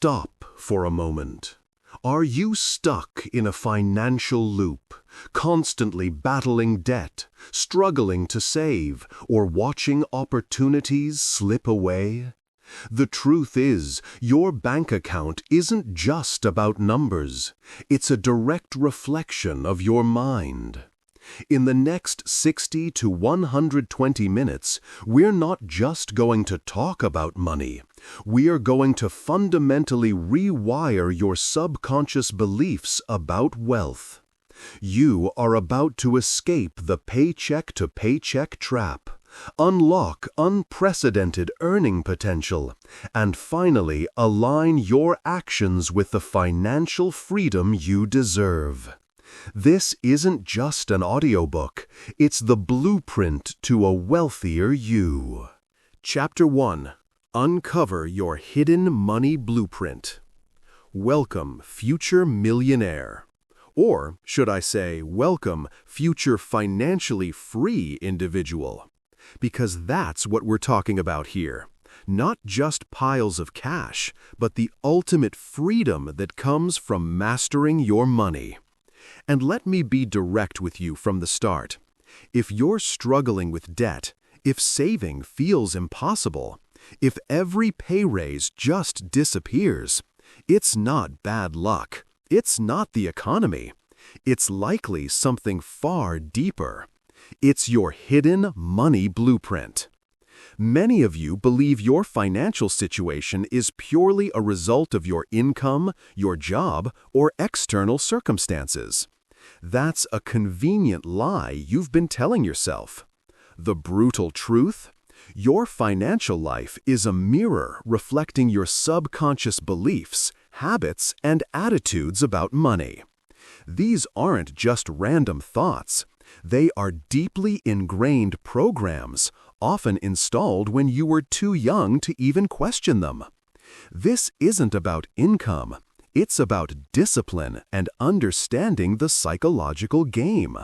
Stop for a moment. Are you stuck in a financial loop, constantly battling debt, struggling to save, or watching opportunities slip away? The truth is, your bank account isn't just about numbers. It's a direct reflection of your mind. In the next 60 to 120 minutes, we're not just going to talk about money. We are going to fundamentally rewire your subconscious beliefs about wealth. You are about to escape the paycheck-to-paycheck trap, unlock unprecedented earning potential, and finally align your actions with the financial freedom you deserve. This isn't just an audiobook, it's the blueprint to a wealthier you. Chapter 1. Uncover your hidden money blueprint. Welcome, future millionaire. Or, should I say, welcome, future financially free individual. Because that's what we're talking about here. Not just piles of cash, but the ultimate freedom that comes from mastering your money. And let me be direct with you from the start. If you're struggling with debt, if saving feels impossible, if every pay raise just disappears, it's not bad luck. It's not the economy. It's likely something far deeper. It's your hidden money blueprint. Many of you believe your financial situation is purely a result of your income, your job, or external circumstances. That's a convenient lie you've been telling yourself. The brutal truth? Your financial life is a mirror reflecting your subconscious beliefs, habits, and attitudes about money. These aren't just random thoughts. They are deeply ingrained programs, often installed when you were too young to even question them. This isn't about income. It's about discipline and understanding the psychological game.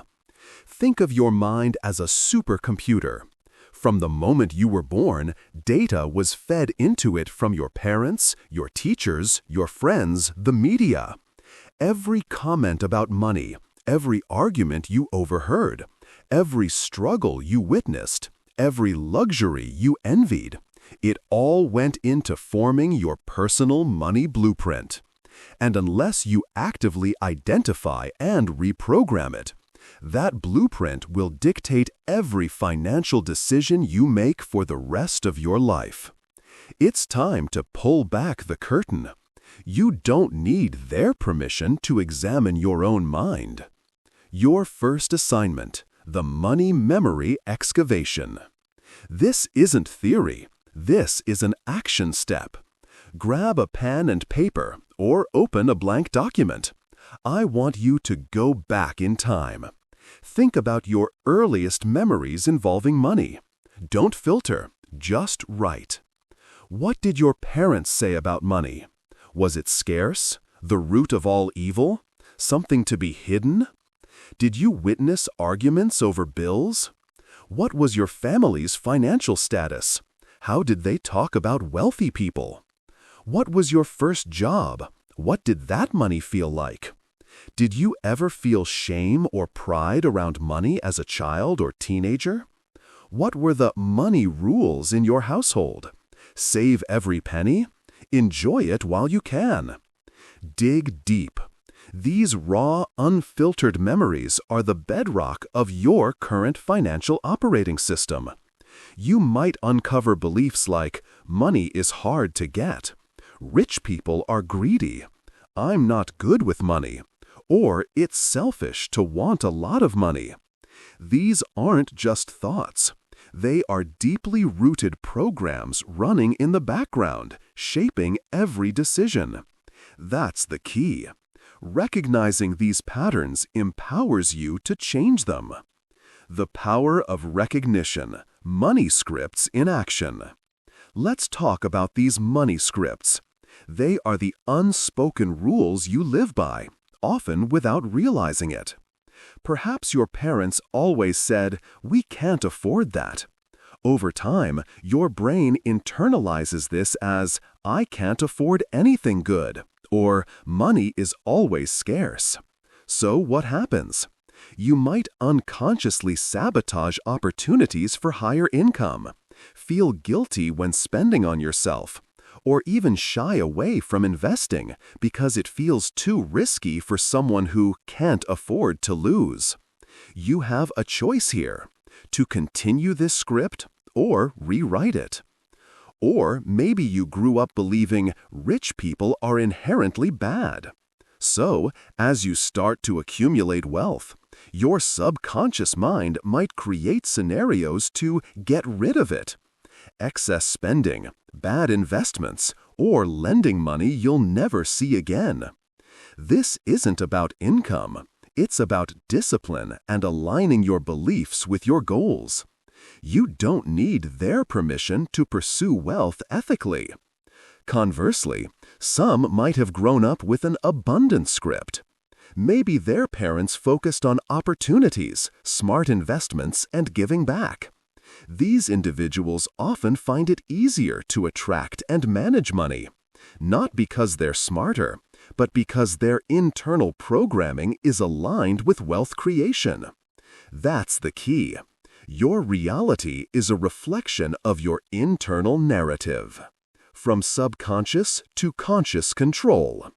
Think of your mind as a supercomputer. From the moment you were born, data was fed into it from your parents, your teachers, your friends, the media. Every comment about money, every argument you overheard, every struggle you witnessed, every luxury you envied, it all went into forming your personal money blueprint. And unless you actively identify and reprogram it, that blueprint will dictate every financial decision you make for the rest of your life. It's time to pull back the curtain. You don't need their permission to examine your own mind. Your first assignment, the money memory excavation. This isn't theory. This is an action step. Grab a pen and paper or open a blank document. I want you to go back in time. Think about your earliest memories involving money. Don't filter, just write. What did your parents say about money? Was it scarce? The root of all evil? Something to be hidden? Did you witness arguments over bills? What was your family's financial status? How did they talk about wealthy people? What was your first job? What did that money feel like? Did you ever feel shame or pride around money as a child or teenager? What were the money rules in your household? Save every penny? Enjoy it while you can. Dig deep. These raw, unfiltered memories are the bedrock of your current financial operating system. You might uncover beliefs like, money is hard to get. Rich people are greedy. I'm not good with money. Or it's selfish to want a lot of money. These aren't just thoughts. They are deeply rooted programs running in the background, shaping every decision. That's the key. Recognizing these patterns empowers you to change them. The power of recognition, money scripts in action. Let's talk about these money scripts. They are the unspoken rules you live by, often without realizing it. Perhaps your parents always said, "We can't afford that." Over time, your brain internalizes this as, "I can't afford anything good," or "money is always scarce." So what happens? You might unconsciously sabotage opportunities for higher income, feel guilty when spending on yourself, or even shy away from investing because it feels too risky for someone who can't afford to lose. You have a choice here: to continue this script or rewrite it. Or maybe you grew up believing rich people are inherently bad. So, as you start to accumulate wealth, your subconscious mind might create scenarios to get rid of it. Excess spending, bad investments, or lending money you'll never see again. This isn't about income. It's about discipline and aligning your beliefs with your goals. You don't need their permission to pursue wealth ethically. Conversely, some might have grown up with an abundance script. Maybe their parents focused on opportunities, smart investments, and giving back. These individuals often find it easier to attract and manage money, not because they're smarter, but because their internal programming is aligned with wealth creation. That's the key. Your reality is a reflection of your internal narrative. From subconscious to conscious control.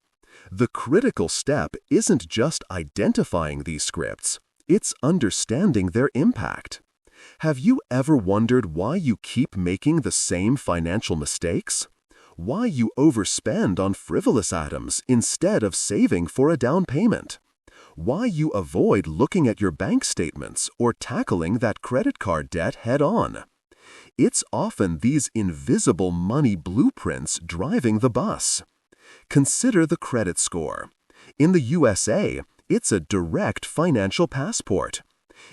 The critical step isn't just identifying these scripts, it's understanding their impact. Have you ever wondered why you keep making the same financial mistakes? Why you overspend on frivolous items instead of saving for a down payment? Why you avoid looking at your bank statements or tackling that credit card debt head-on? It's often these invisible money blueprints driving the bus. Consider the credit score. In the USA, it's a direct financial passport.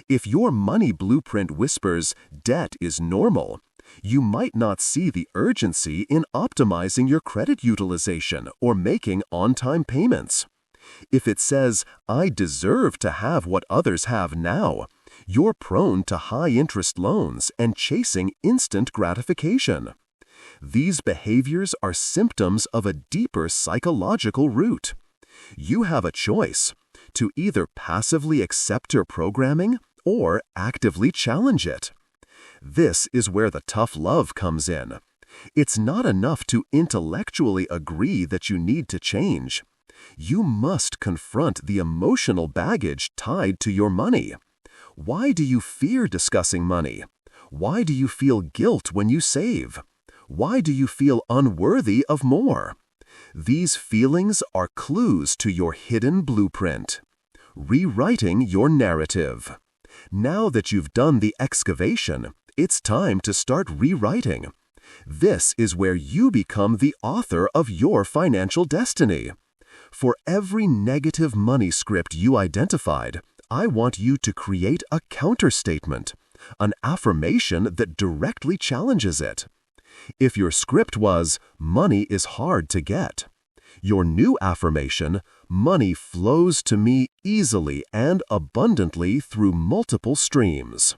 If your money blueprint whispers debt is normal, you might not see the urgency in optimizing your credit utilization or making on-time payments. If it says, "I deserve to have what others have now," you're prone to high-interest loans and chasing instant gratification. These behaviors are symptoms of a deeper psychological root. You have a choice: to either passively accept your programming or actively challenge it. This is where the tough love comes in. It's not enough to intellectually agree that you need to change. You must confront the emotional baggage tied to your money. Why do you fear discussing money? Why do you feel guilt when you save? Why do you feel unworthy of more? These feelings are clues to your hidden blueprint. Rewriting your narrative. Now that you've done the excavation, it's time to start rewriting. This is where you become the author of your financial destiny. For every negative money script you identified, I want you to create a counterstatement, an affirmation that directly challenges it. If your script was, "Money is hard to get," your new affirmation, "Money flows to me easily and abundantly through multiple streams."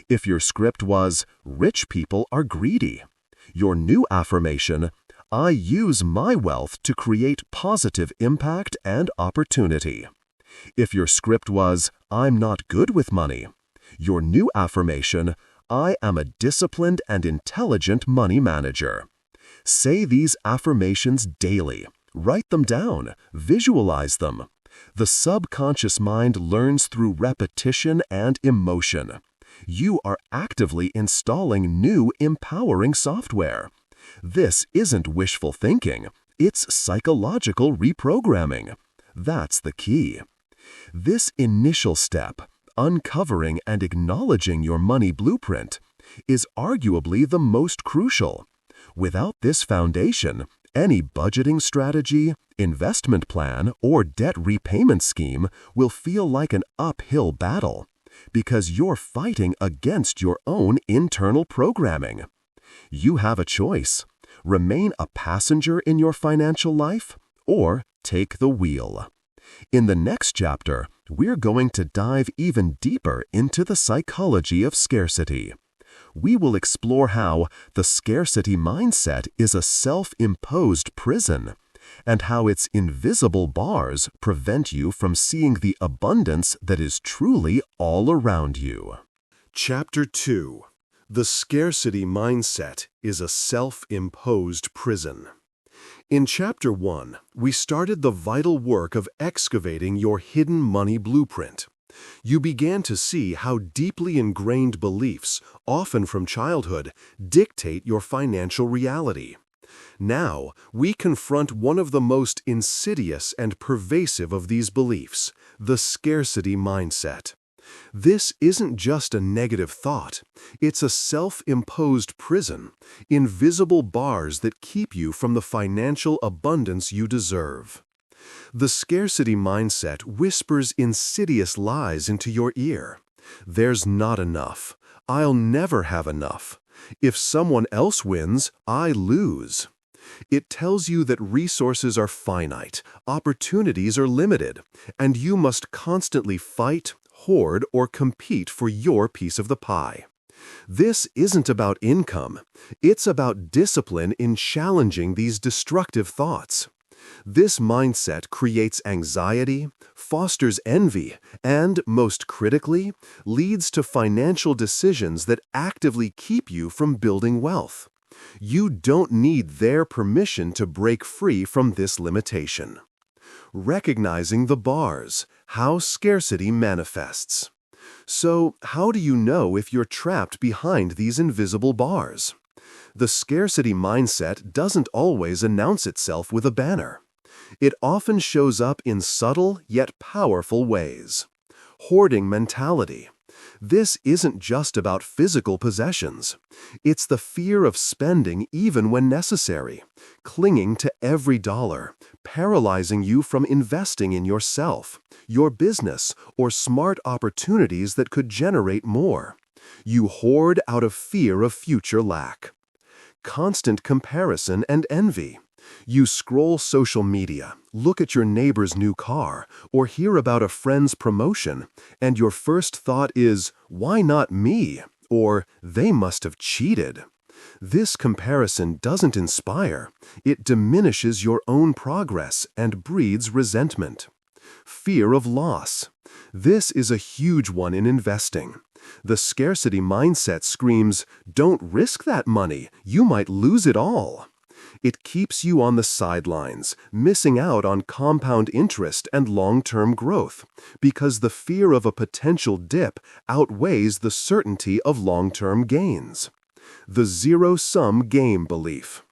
If your script was, "Rich people are greedy," your new affirmation, "I use my wealth to create positive impact and opportunity." If your script was, "I'm not good with money," your new affirmation, "I am a disciplined and intelligent money manager." Say these affirmations daily. Write them down. Visualize them. The subconscious mind learns through repetition and emotion. You are actively installing new empowering software. This isn't wishful thinking. It's psychological reprogramming. That's the key. This initial step, uncovering and acknowledging your money blueprint, is arguably the most crucial. Without this foundation, any budgeting strategy, investment plan, or debt repayment scheme will feel like an uphill battle because you're fighting against your own internal programming. You have a choice: remain a passenger in your financial life or take the wheel. In the next chapter, we're going to dive even deeper into the psychology of scarcity. we will explore how the scarcity mindset is a self-imposed prison, and how its invisible bars prevent you from seeing the abundance that is truly all around you. Chapter 2. The scarcity mindset is a self-imposed prison. In Chapter 1, we started the vital work of excavating your hidden money blueprint. You began to see how deeply ingrained beliefs, often from childhood, dictate your financial reality. Now, we confront one of the most insidious and pervasive of these beliefs, the scarcity mindset. This isn't just a negative thought. It's a self-imposed prison, invisible bars that keep you from the financial abundance you deserve. The scarcity mindset whispers insidious lies into your ear. There's not enough. I'll never have enough. If someone else wins, I lose. It tells you that resources are finite, opportunities are limited, and you must constantly fight, hoard, or compete for your piece of the pie. This isn't about income. It's about discipline in challenging these destructive thoughts. This mindset creates anxiety, fosters envy, and, most critically, leads to financial decisions that actively keep you from building wealth. You don't need their permission to break free from this limitation. Recognizing the bars, how scarcity manifests. So, how do you know if you're trapped behind these invisible bars? The scarcity mindset doesn't always announce itself with a banner. It often shows up in subtle yet powerful ways. Hoarding mentality. This isn't just about physical possessions. It's the fear of spending even when necessary, clinging to every dollar, paralyzing you from investing in yourself, your business, or smart opportunities that could generate more. You hoard out of fear of future lack. Constant comparison and envy. You scroll social media, look at your neighbor's new car, or hear about a friend's promotion, and your first thought is, "Why not me?" or "They must have cheated." This comparison doesn't inspire. It diminishes your own progress and breeds resentment. Fear of loss. This is a huge one in investing. The scarcity mindset screams, "Don't risk that money. You might lose it all." It keeps you on the sidelines, missing out on compound interest and long-term growth, because the fear of a potential dip outweighs the certainty of long-term gains. The zero-sum game belief.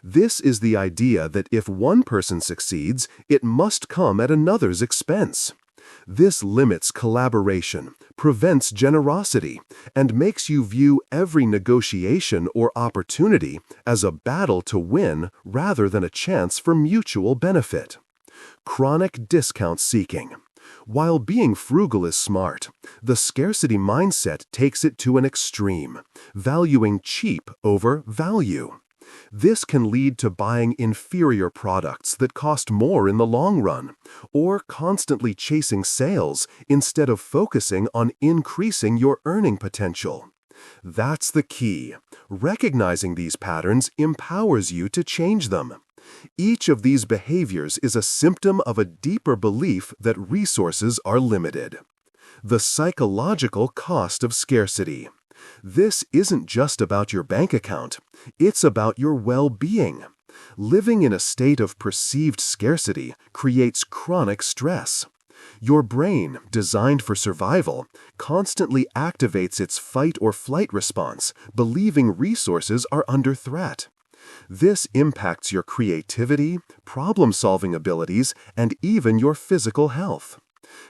This is the idea that if one person succeeds, it must come at another's expense. This limits collaboration, prevents generosity, and makes you view every negotiation or opportunity as a battle to win rather than a chance for mutual benefit. Chronic discount seeking. While being frugal is smart, the scarcity mindset takes it to an extreme, valuing cheap over value. This can lead to buying inferior products that cost more in the long run, or constantly chasing sales instead of focusing on increasing your earning potential. That's the key. Recognizing these patterns empowers you to change them. Each of these behaviors is a symptom of a deeper belief that resources are limited. The psychological cost of scarcity. This isn't just about your bank account, it's about your well-being. Living in a state of perceived scarcity creates chronic stress. Your brain, designed for survival, constantly activates its fight or flight response, believing resources are under threat. This impacts your creativity, problem-solving abilities, and even your physical health.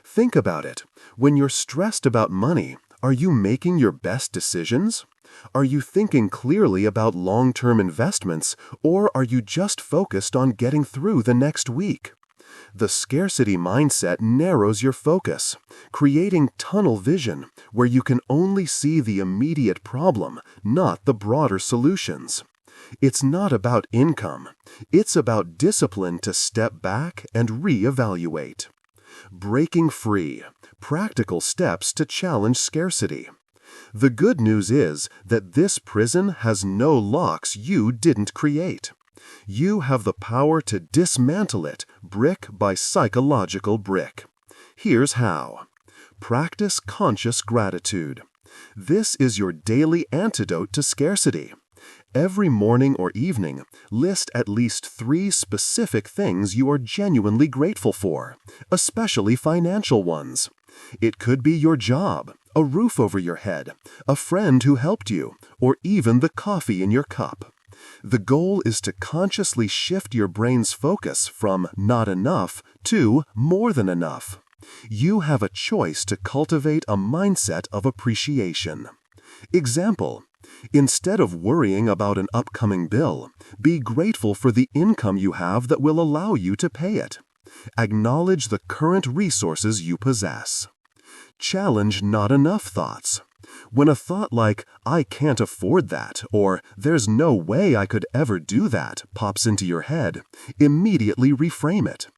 Think about it. When you're stressed about money, are you making your best decisions? Are you thinking clearly about long-term investments, or are you just focused on getting through the next week? The scarcity mindset narrows your focus, creating tunnel vision, where you can only see the immediate problem, not the broader solutions. It's not about income. It's about discipline to step back and re-evaluate. Breaking free. Practical steps to challenge scarcity. The good news is that this prison has no locks you didn't create. You have the power to dismantle it brick by psychological brick. Here's how. Practice conscious gratitude. This is your daily antidote to scarcity. Every morning or evening, list at least 3 specific things you are genuinely grateful for, especially financial ones. It could be your job, a roof over your head, a friend who helped you, or even the coffee in your cup. The goal is to consciously shift your brain's focus from not enough to more than enough. You have a choice to cultivate a mindset of appreciation. Example: instead of worrying about an upcoming bill, be grateful for the income you have that will allow you to pay it. Acknowledge the current resources you possess. Challenge not enough thoughts. When a thought like, "I can't afford that," or "there's no way I could ever do that," pops into your head, immediately reframe it.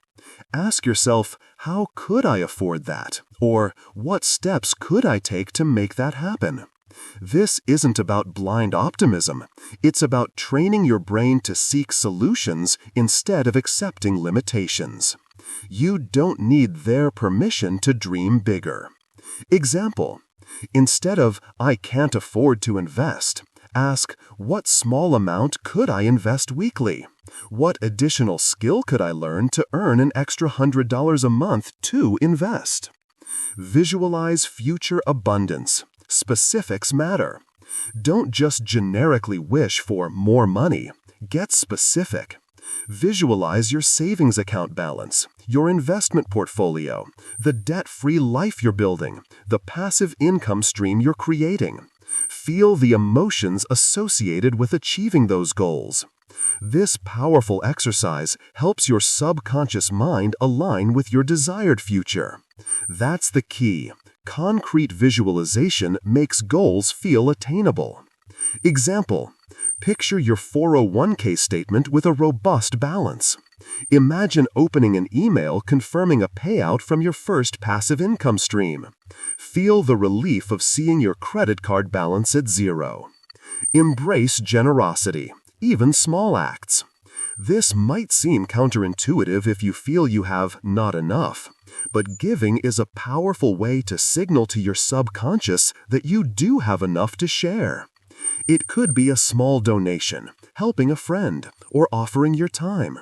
Ask yourself, "How could I afford that?" or "What steps could I take to make that happen?" This isn't about blind optimism. It's about training your brain to seek solutions instead of accepting limitations. You don't need their permission to dream bigger. Example: instead of "I can't afford to invest," ask, "What small amount could I invest weekly? What additional skill could I learn to earn an extra $100 a month to invest?" Visualize future abundance. Specifics matter. Don't just generically wish for more money. Get specific. Visualize your savings account balance, your investment portfolio, the debt-free life you're building, the passive income stream you're creating. Feel the emotions associated with achieving those goals. This powerful exercise helps your subconscious mind align with your desired future. That's the key. Concrete visualization makes goals feel attainable. Example: picture your 401k statement with a robust balance. Imagine opening an email confirming a payout from your first passive income stream. Feel the relief of seeing your credit card balance at 0. Embrace generosity, even small acts. This might seem counterintuitive if you feel you have not enough, but giving is a powerful way to signal to your subconscious that you do have enough to share. It could be a small donation, helping a friend, or offering your time.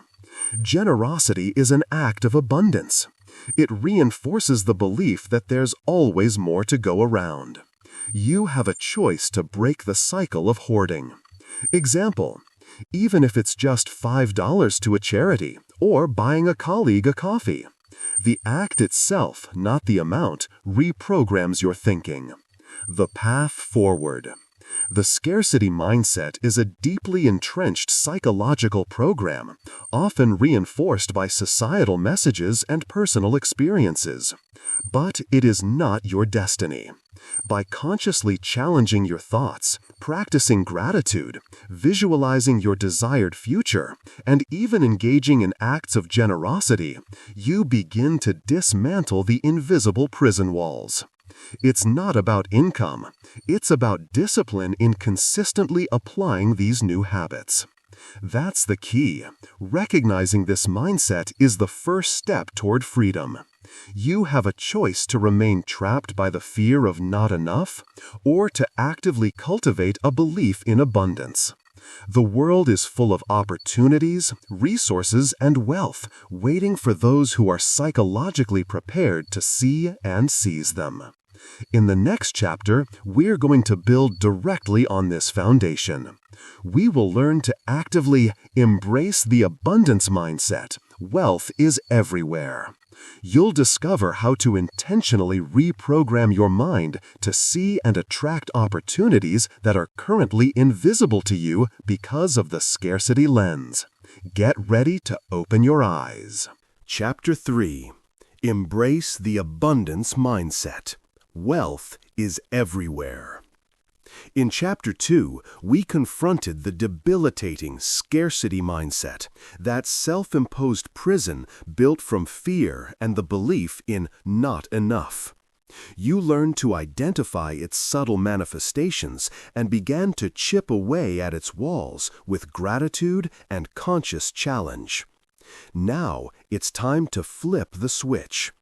Generosity is an act of abundance. It reinforces the belief that there's always more to go around. You have a choice to break the cycle of hoarding. Example: even if it's just $5 to a charity, or buying a colleague a coffee. The act itself, not the amount, reprograms your thinking. The path forward. The scarcity mindset is a deeply entrenched psychological program, often reinforced by societal messages and personal experiences. But it is not your destiny. By consciously challenging your thoughts, practicing gratitude, visualizing your desired future, and even engaging in acts of generosity, you begin to dismantle the invisible prison walls. It's not about income. It's about discipline in consistently applying these new habits. That's the key. Recognizing this mindset is the first step toward freedom. You have a choice to remain trapped by the fear of not enough, or to actively cultivate a belief in abundance. The world is full of opportunities, resources, and wealth, waiting for those who are psychologically prepared to see and seize them. In the next chapter, we're going to build directly on this foundation. We will learn to actively embrace the abundance mindset. Wealth is everywhere. You'll discover how to intentionally reprogram your mind to see and attract opportunities that are currently invisible to you because of the scarcity lens. Get ready to open your eyes. Chapter 3. Embrace the abundance mindset. Wealth is everywhere. In Chapter 2, we confronted the debilitating scarcity mindset, that self-imposed prison built from fear and the belief in not enough. You learn to identify its subtle manifestations and began to chip away at its walls with gratitude and conscious challenge. Now it's time to flip the switch.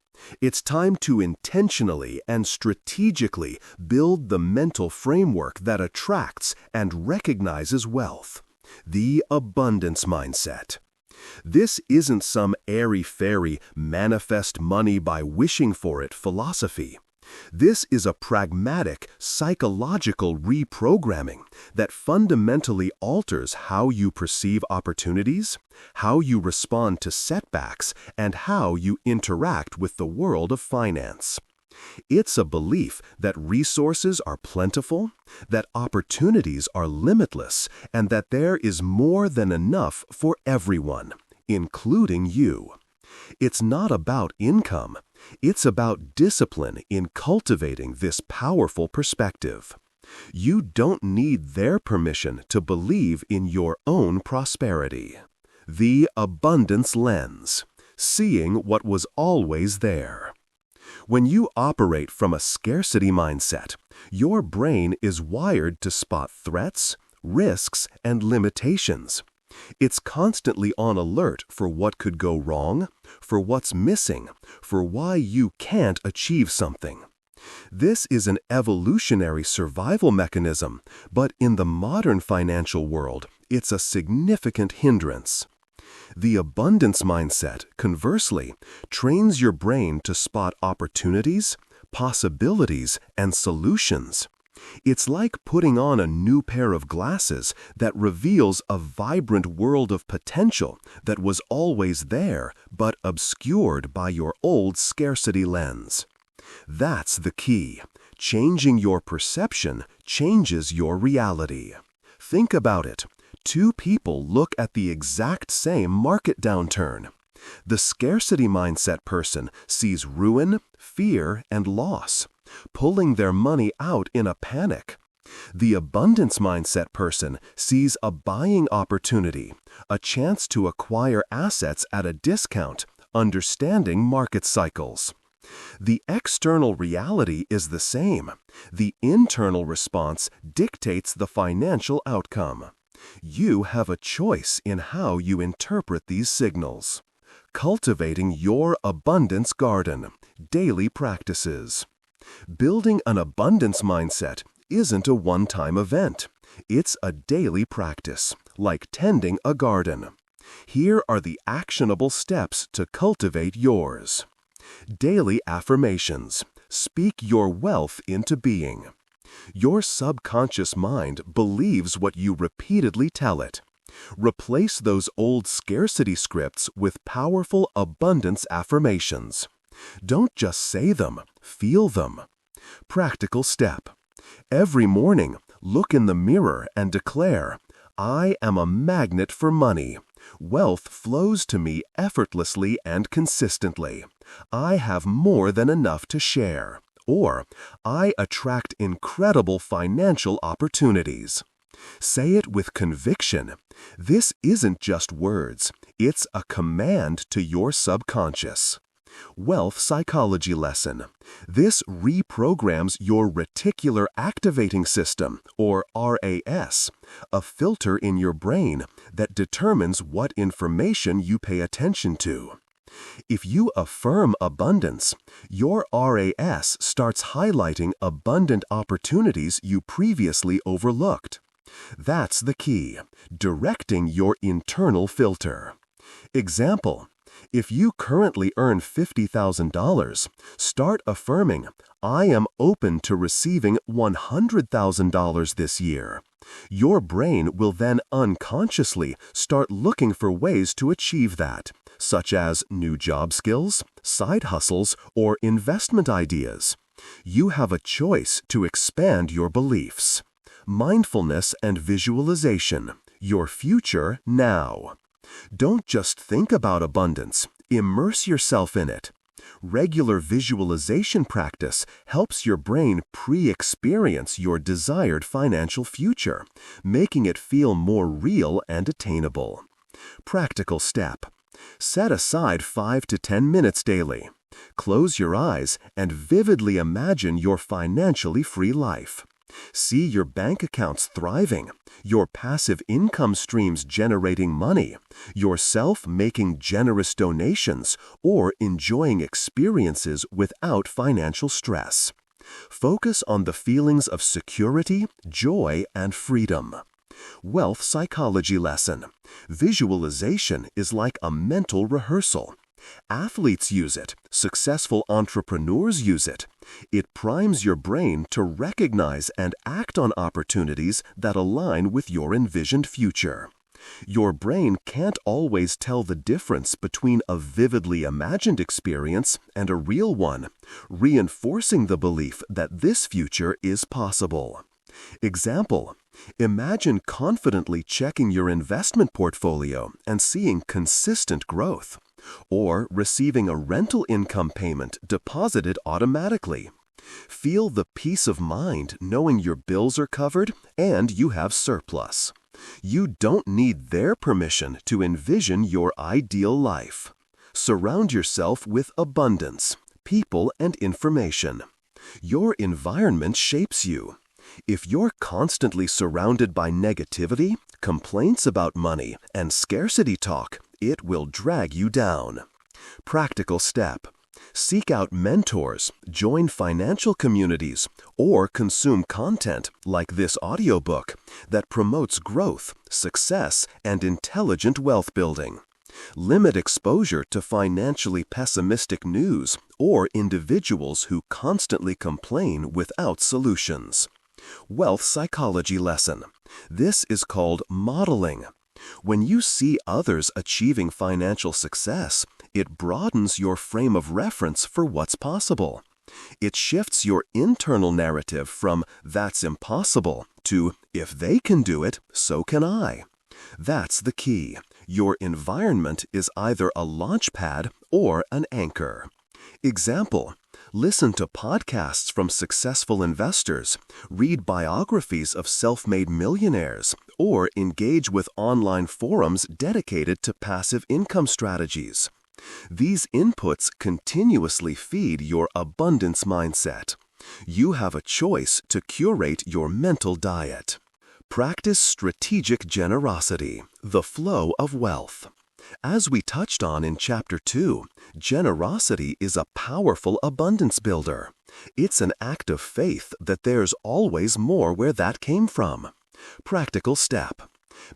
It's time to intentionally and strategically build the mental framework that attracts and recognizes wealth, the abundance mindset. This isn't some airy-fairy manifest money by wishing for it philosophy. This is a pragmatic, psychological reprogramming that fundamentally alters how you perceive opportunities, how you respond to setbacks, and how you interact with the world of finance. It's a belief that resources are plentiful, that opportunities are limitless, and that there is more than enough for everyone, including you. It's not about income. It's about discipline in cultivating this powerful perspective. You don't need their permission to believe in your own prosperity. The abundance lens, seeing what was always there. When you operate from a scarcity mindset, your brain is wired to spot threats, risks, and limitations. It's constantly on alert for what could go wrong, for what's missing, for why you can't achieve something. This is an evolutionary survival mechanism, but in the modern financial world, it's a significant hindrance. The abundance mindset, conversely, trains your brain to spot opportunities, possibilities, and solutions. It's like putting on a new pair of glasses that reveals a vibrant world of potential that was always there but obscured by your old scarcity lens. That's the key. Changing your perception changes your reality. Think about it. Two people look at the exact same market downturn. The scarcity mindset person sees ruin, fear, and loss, pulling their money out in a panic. The abundance mindset person sees a buying opportunity, a chance to acquire assets at a discount, understanding market cycles. The external reality is the same. The internal response dictates the financial outcome. You have a choice in how you interpret these signals. Cultivating your abundance garden, daily practices. Building an abundance mindset isn't a one-time event. It's a daily practice, like tending a garden. Here are the actionable steps to cultivate yours. Daily affirmations. Speak your wealth into being. Your subconscious mind believes what you repeatedly tell it. Replace those old scarcity scripts with powerful abundance affirmations. Don't just say them, feel them. Practical step. Every morning, look in the mirror and declare, "I am a magnet for money. Wealth flows to me effortlessly and consistently. I have more than enough to share." Or, "I attract incredible financial opportunities." Say it with conviction. This isn't just words. It's a command to your subconscious. Wealth psychology lesson. This reprograms your reticular activating system, or RAS, a filter in your brain that determines what information you pay attention to. If you affirm abundance, your RAS starts highlighting abundant opportunities you previously overlooked. That's the key, directing your internal filter. Example, if you currently earn $50,000, start affirming, "I am open to receiving $100,000 this year." Your brain will then unconsciously start looking for ways to achieve that, such as new job skills, side hustles, or investment ideas. You have a choice to expand your beliefs. Mindfulness and visualization, your future now. Don't just think about abundance, immerse yourself in it. Regular visualization practice helps your brain pre-experience your desired financial future, making it feel more real and attainable. Practical step. Set aside 5 to 10 minutes daily. Close your eyes and vividly imagine your financially free life. See your bank accounts thriving, your passive income streams generating money, yourself making generous donations, or enjoying experiences without financial stress. Focus on the feelings of security, joy, and freedom. Wealth psychology lesson. Visualization is like a mental rehearsal. Athletes use it. Successful entrepreneurs use it. It primes your brain to recognize and act on opportunities that align with your envisioned future. Your brain can't always tell the difference between a vividly imagined experience and a real one, reinforcing the belief that this future is possible. Example: imagine confidently checking your investment portfolio and seeing consistent growth, or receiving a rental income payment deposited automatically. Feel the peace of mind knowing your bills are covered and you have surplus. You don't need their permission to envision your ideal life. Surround yourself with abundance, people, and information. Your environment shapes you. If you're constantly surrounded by negativity, complaints about money, and scarcity talk, it will drag you down. Practical step: seek out mentors, join financial communities, or consume content like this audiobook that promotes growth, success, and intelligent wealth building. Limit exposure to financially pessimistic news or individuals who constantly complain without solutions. Wealth psychology lesson. This is called modeling. When you see others achieving financial success, it broadens your frame of reference for what's possible. It shifts your internal narrative from "that's impossible" to "if they can do it, so can I." That's the key. Your environment is either a launch pad or an anchor. Example: listen to podcasts from successful investors, read biographies of self-made millionaires, or engage with online forums dedicated to passive income strategies. These inputs continuously feed your abundance mindset. You have a choice to curate your mental diet. Practice strategic generosity, the flow of wealth. As we touched on in Chapter 2, generosity is a powerful abundance builder. It's an act of faith that there's always more where that came from. Practical step: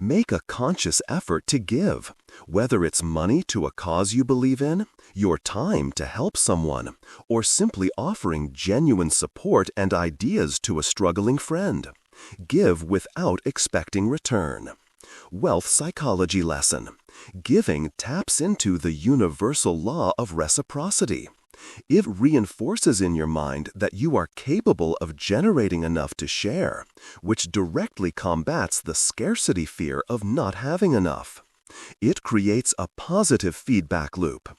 make a conscious effort to give, whether it's money to a cause you believe in, your time to help someone, or simply offering genuine support and ideas to a struggling friend. Give without expecting return. Wealth psychology lesson. Giving taps into the universal law of reciprocity. It reinforces in your mind that you are capable of generating enough to share, which directly combats the scarcity fear of not having enough. It creates a positive feedback loop.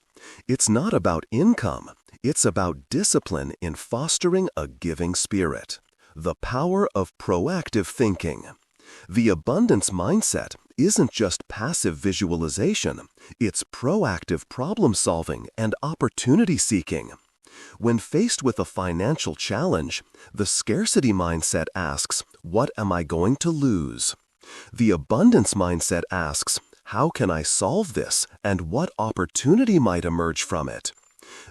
It's not about income, it's about discipline in fostering a giving spirit. The power of proactive thinking. The abundance mindset isn't just passive visualization, it's proactive problem solving and opportunity seeking. When faced with a financial challenge, the scarcity mindset asks, "What am I going to lose?" The abundance mindset asks, "How can I solve this and what opportunity might emerge from it?"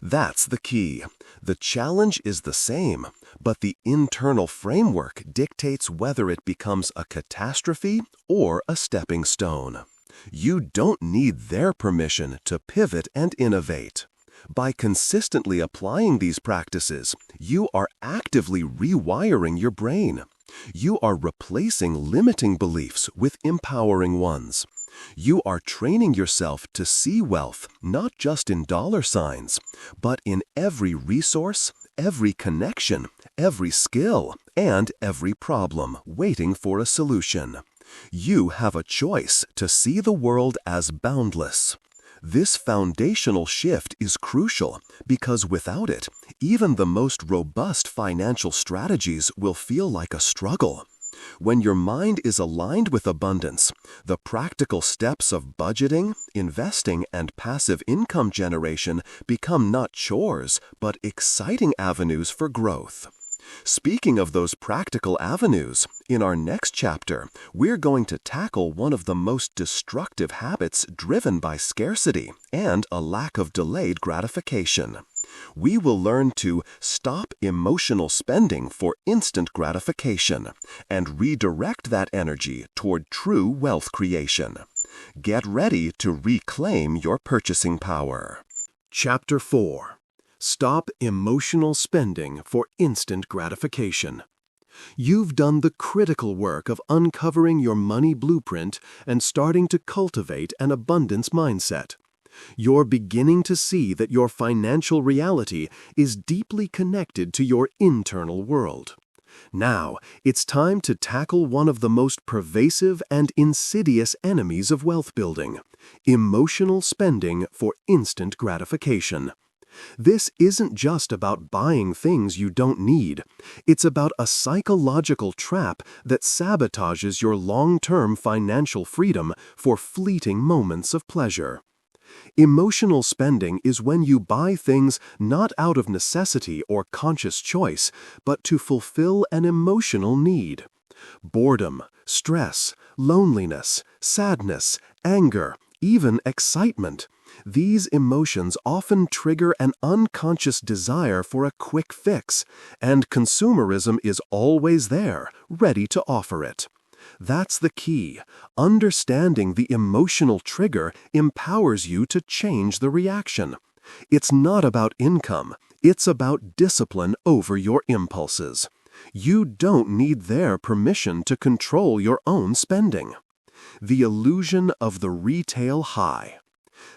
That's the key. The challenge is the same, but the internal framework dictates whether it becomes a catastrophe or a stepping stone. You don't need their permission to pivot and innovate. By consistently applying these practices, you are actively rewiring your brain. You are replacing limiting beliefs with empowering ones. You are training yourself to see wealth not just in dollar signs, but in every resource, every connection, every skill, and every problem waiting for a solution. You have a choice to see the world as boundless. This foundational shift is crucial because without it, even the most robust financial strategies will feel like a struggle. When your mind is aligned with abundance, the practical steps of budgeting, investing, and passive income generation become not chores, but exciting avenues for growth. Speaking of those practical avenues, in our next chapter, we're going to tackle one of the most destructive habits driven by scarcity and a lack of delayed gratification. We will learn to stop emotional spending for instant gratification and redirect that energy toward true wealth creation. Get ready to reclaim your purchasing power. Chapter 4. Stop emotional spending for instant gratification. You've done the critical work of uncovering your money blueprint and starting to cultivate an abundance mindset. You're beginning to see that your financial reality is deeply connected to your internal world. Now, it's time to tackle one of the most pervasive and insidious enemies of wealth building: emotional spending for instant gratification. This isn't just about buying things you don't need. It's about a psychological trap that sabotages your long-term financial freedom for fleeting moments of pleasure. Emotional spending is when you buy things not out of necessity or conscious choice, but to fulfill an emotional need. Boredom, stress, loneliness, sadness, anger, even excitement. These emotions often trigger an unconscious desire for a quick fix, and consumerism is always there, ready to offer it. That's the key. Understanding the emotional trigger empowers you to change the reaction. It's not about income. It's about discipline over your impulses. You don't need their permission to control your own spending. The illusion of the retail high.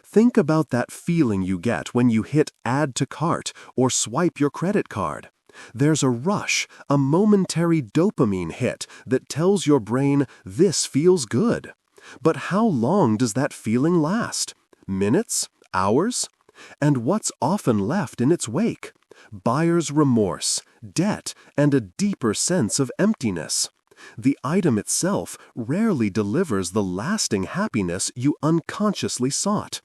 Think about that feeling you get when you hit Add to Cart or swipe your credit card. There's a rush, a momentary dopamine hit that tells your brain this feels good. But how long does that feeling last? Minutes? Hours? And what's often left in its wake? Buyer's remorse, debt, and a deeper sense of emptiness. The item itself rarely delivers the lasting happiness you unconsciously sought.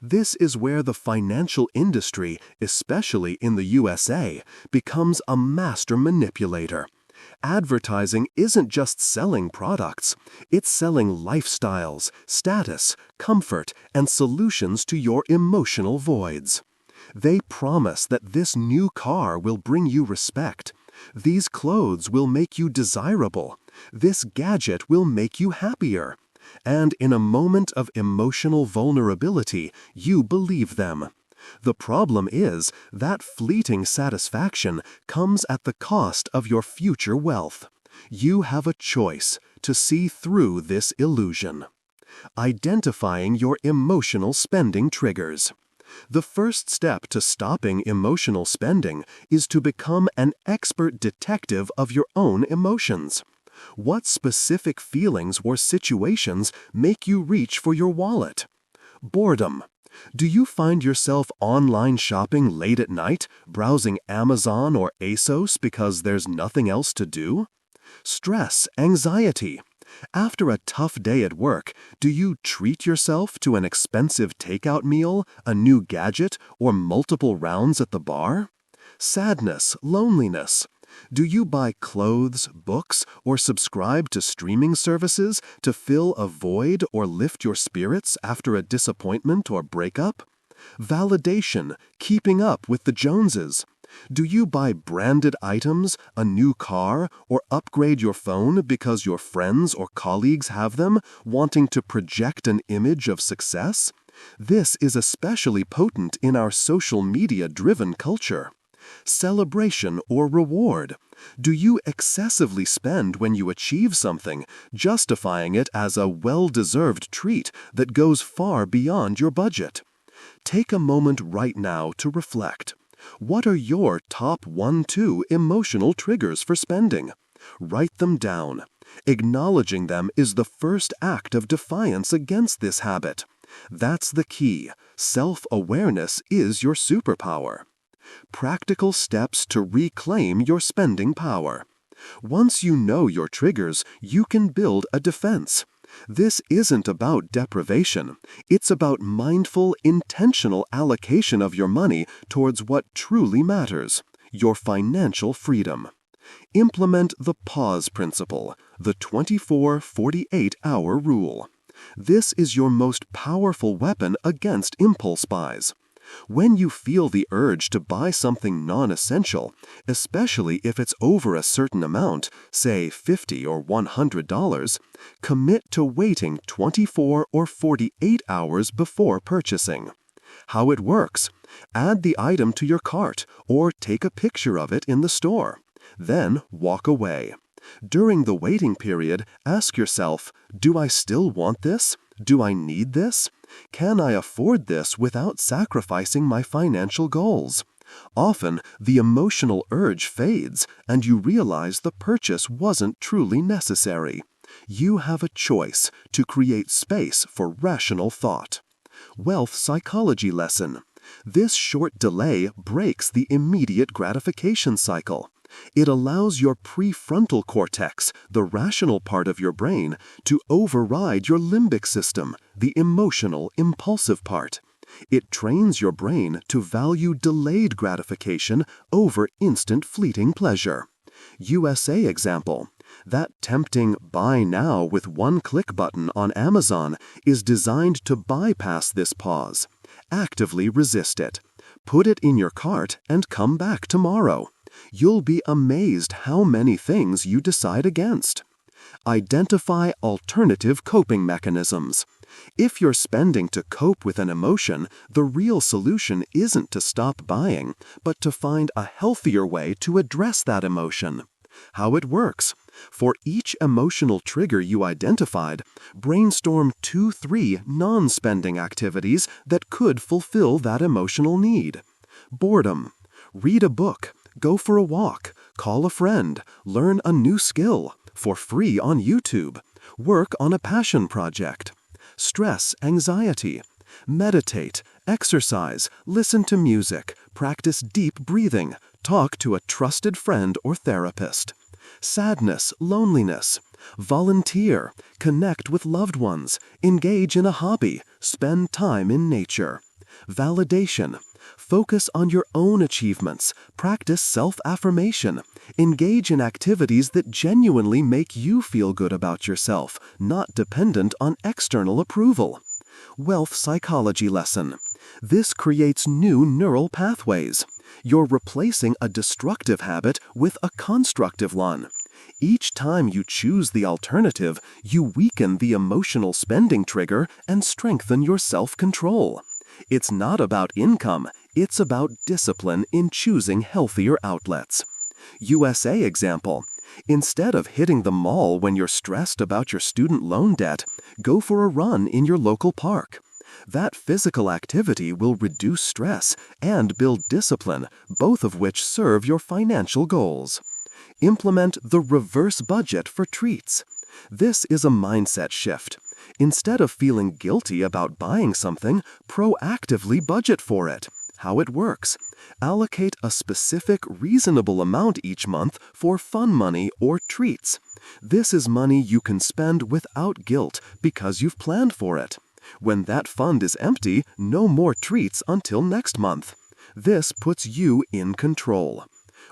This is where the financial industry, especially in the USA, becomes a master manipulator. Advertising isn't just selling products, it's selling lifestyles, status, comfort, and solutions to your emotional voids. They promise that this new car will bring you respect. These clothes will make you desirable. This gadget will make you happier. And in a moment of emotional vulnerability, you believe them. The problem is that fleeting satisfaction comes at the cost of your future wealth. You have a choice to see through this illusion. Identifying your emotional spending triggers. The first step to stopping emotional spending is to become an expert detective of your own emotions. What specific feelings or situations make you reach for your wallet? Boredom. Do you find yourself online shopping late at night, browsing Amazon or ASOS because there's nothing else to do? Stress, anxiety. After a tough day at work, do you treat yourself to an expensive takeout meal, a new gadget, or multiple rounds at the bar? Sadness, loneliness. Do you buy clothes, books, or subscribe to streaming services to fill a void or lift your spirits after a disappointment or breakup? Validation, keeping up with the Joneses. Do you buy branded items, a new car, or upgrade your phone because your friends or colleagues have them, wanting to project an image of success? This is especially potent in our social media-driven culture. Celebration or reward. Do you excessively spend when you achieve something, justifying it as a well-deserved treat that goes far beyond your budget? Take a moment right now to reflect. What are your top 1-2 emotional triggers for spending? Write them down. Acknowledging them is the first act of defiance against this habit. That's the key. Self-awareness is your superpower. Practical steps to reclaim your spending power. Once you know your triggers, you can build a defense. This isn't about deprivation. It's about mindful, intentional allocation of your money towards what truly matters, your financial freedom. Implement the pause principle, the 24-48-hour rule. This is your most powerful weapon against impulse buys. When you feel the urge to buy something non-essential, especially if it's over a certain amount, say $50 or $100, commit to waiting 24 or 48 hours before purchasing. How it works: add the item to your cart or take a picture of it in the store. Then walk away. During the waiting period, ask yourself, do I still want this? Do I need this? Can I afford this without sacrificing my financial goals? Often, the emotional urge fades and you realize the purchase wasn't truly necessary. You have a choice to create space for rational thought. Wealth psychology lesson. This short delay breaks the immediate gratification cycle. It allows your prefrontal cortex, the rational part of your brain, to override your limbic system, the emotional, impulsive part. It trains your brain to value delayed gratification over instant fleeting pleasure. USA example. That tempting buy now with one click button on Amazon is designed to bypass this pause. Actively resist it. Put it in your cart and come back tomorrow. You'll be amazed how many things you decide against. Identify alternative coping mechanisms. If you're spending to cope with an emotion, the real solution isn't to stop buying, but to find a healthier way to address that emotion. How it works: for each emotional trigger you identified, brainstorm 2-3 non-spending activities that could fulfill that emotional need. Boredom. Read a book. Go for a walk, call a friend, learn a new skill, for free on YouTube, work on a passion project. Stress, anxiety. Meditate, exercise, listen to music, practice deep breathing, talk to a trusted friend or therapist. Sadness, loneliness. Volunteer, connect with loved ones, engage in a hobby, spend time in nature. Validation. Focus on your own achievements, practice self-affirmation, engage in activities that genuinely make you feel good about yourself, not dependent on external approval. Wealth psychology lesson. This creates new neural pathways. You're replacing a destructive habit with a constructive one. Each time you choose the alternative, you weaken the emotional spending trigger and strengthen your self-control. It's not about income, it's about discipline in choosing healthier outlets. USA example. Instead of hitting the mall when you're stressed about your student loan debt, go for a run in your local park. That physical activity will reduce stress and build discipline, both of which serve your financial goals. Implement the reverse budget for treats. This is a mindset shift. Instead of feeling guilty about buying something, proactively budget for it. How it works: allocate a specific, reasonable amount each month for fun money or treats. This is money you can spend without guilt because you've planned for it. When that fund is empty, no more treats until next month. This puts you in control.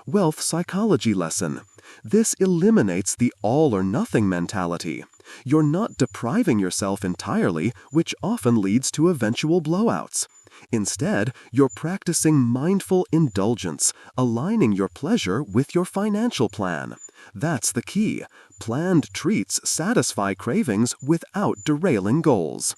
Wealth psychology lesson. This eliminates the all-or-nothing mentality. You're not depriving yourself entirely, which often leads to eventual blowouts. Instead, you're practicing mindful indulgence, aligning your pleasure with your financial plan. That's the key. Planned treats satisfy cravings without derailing goals.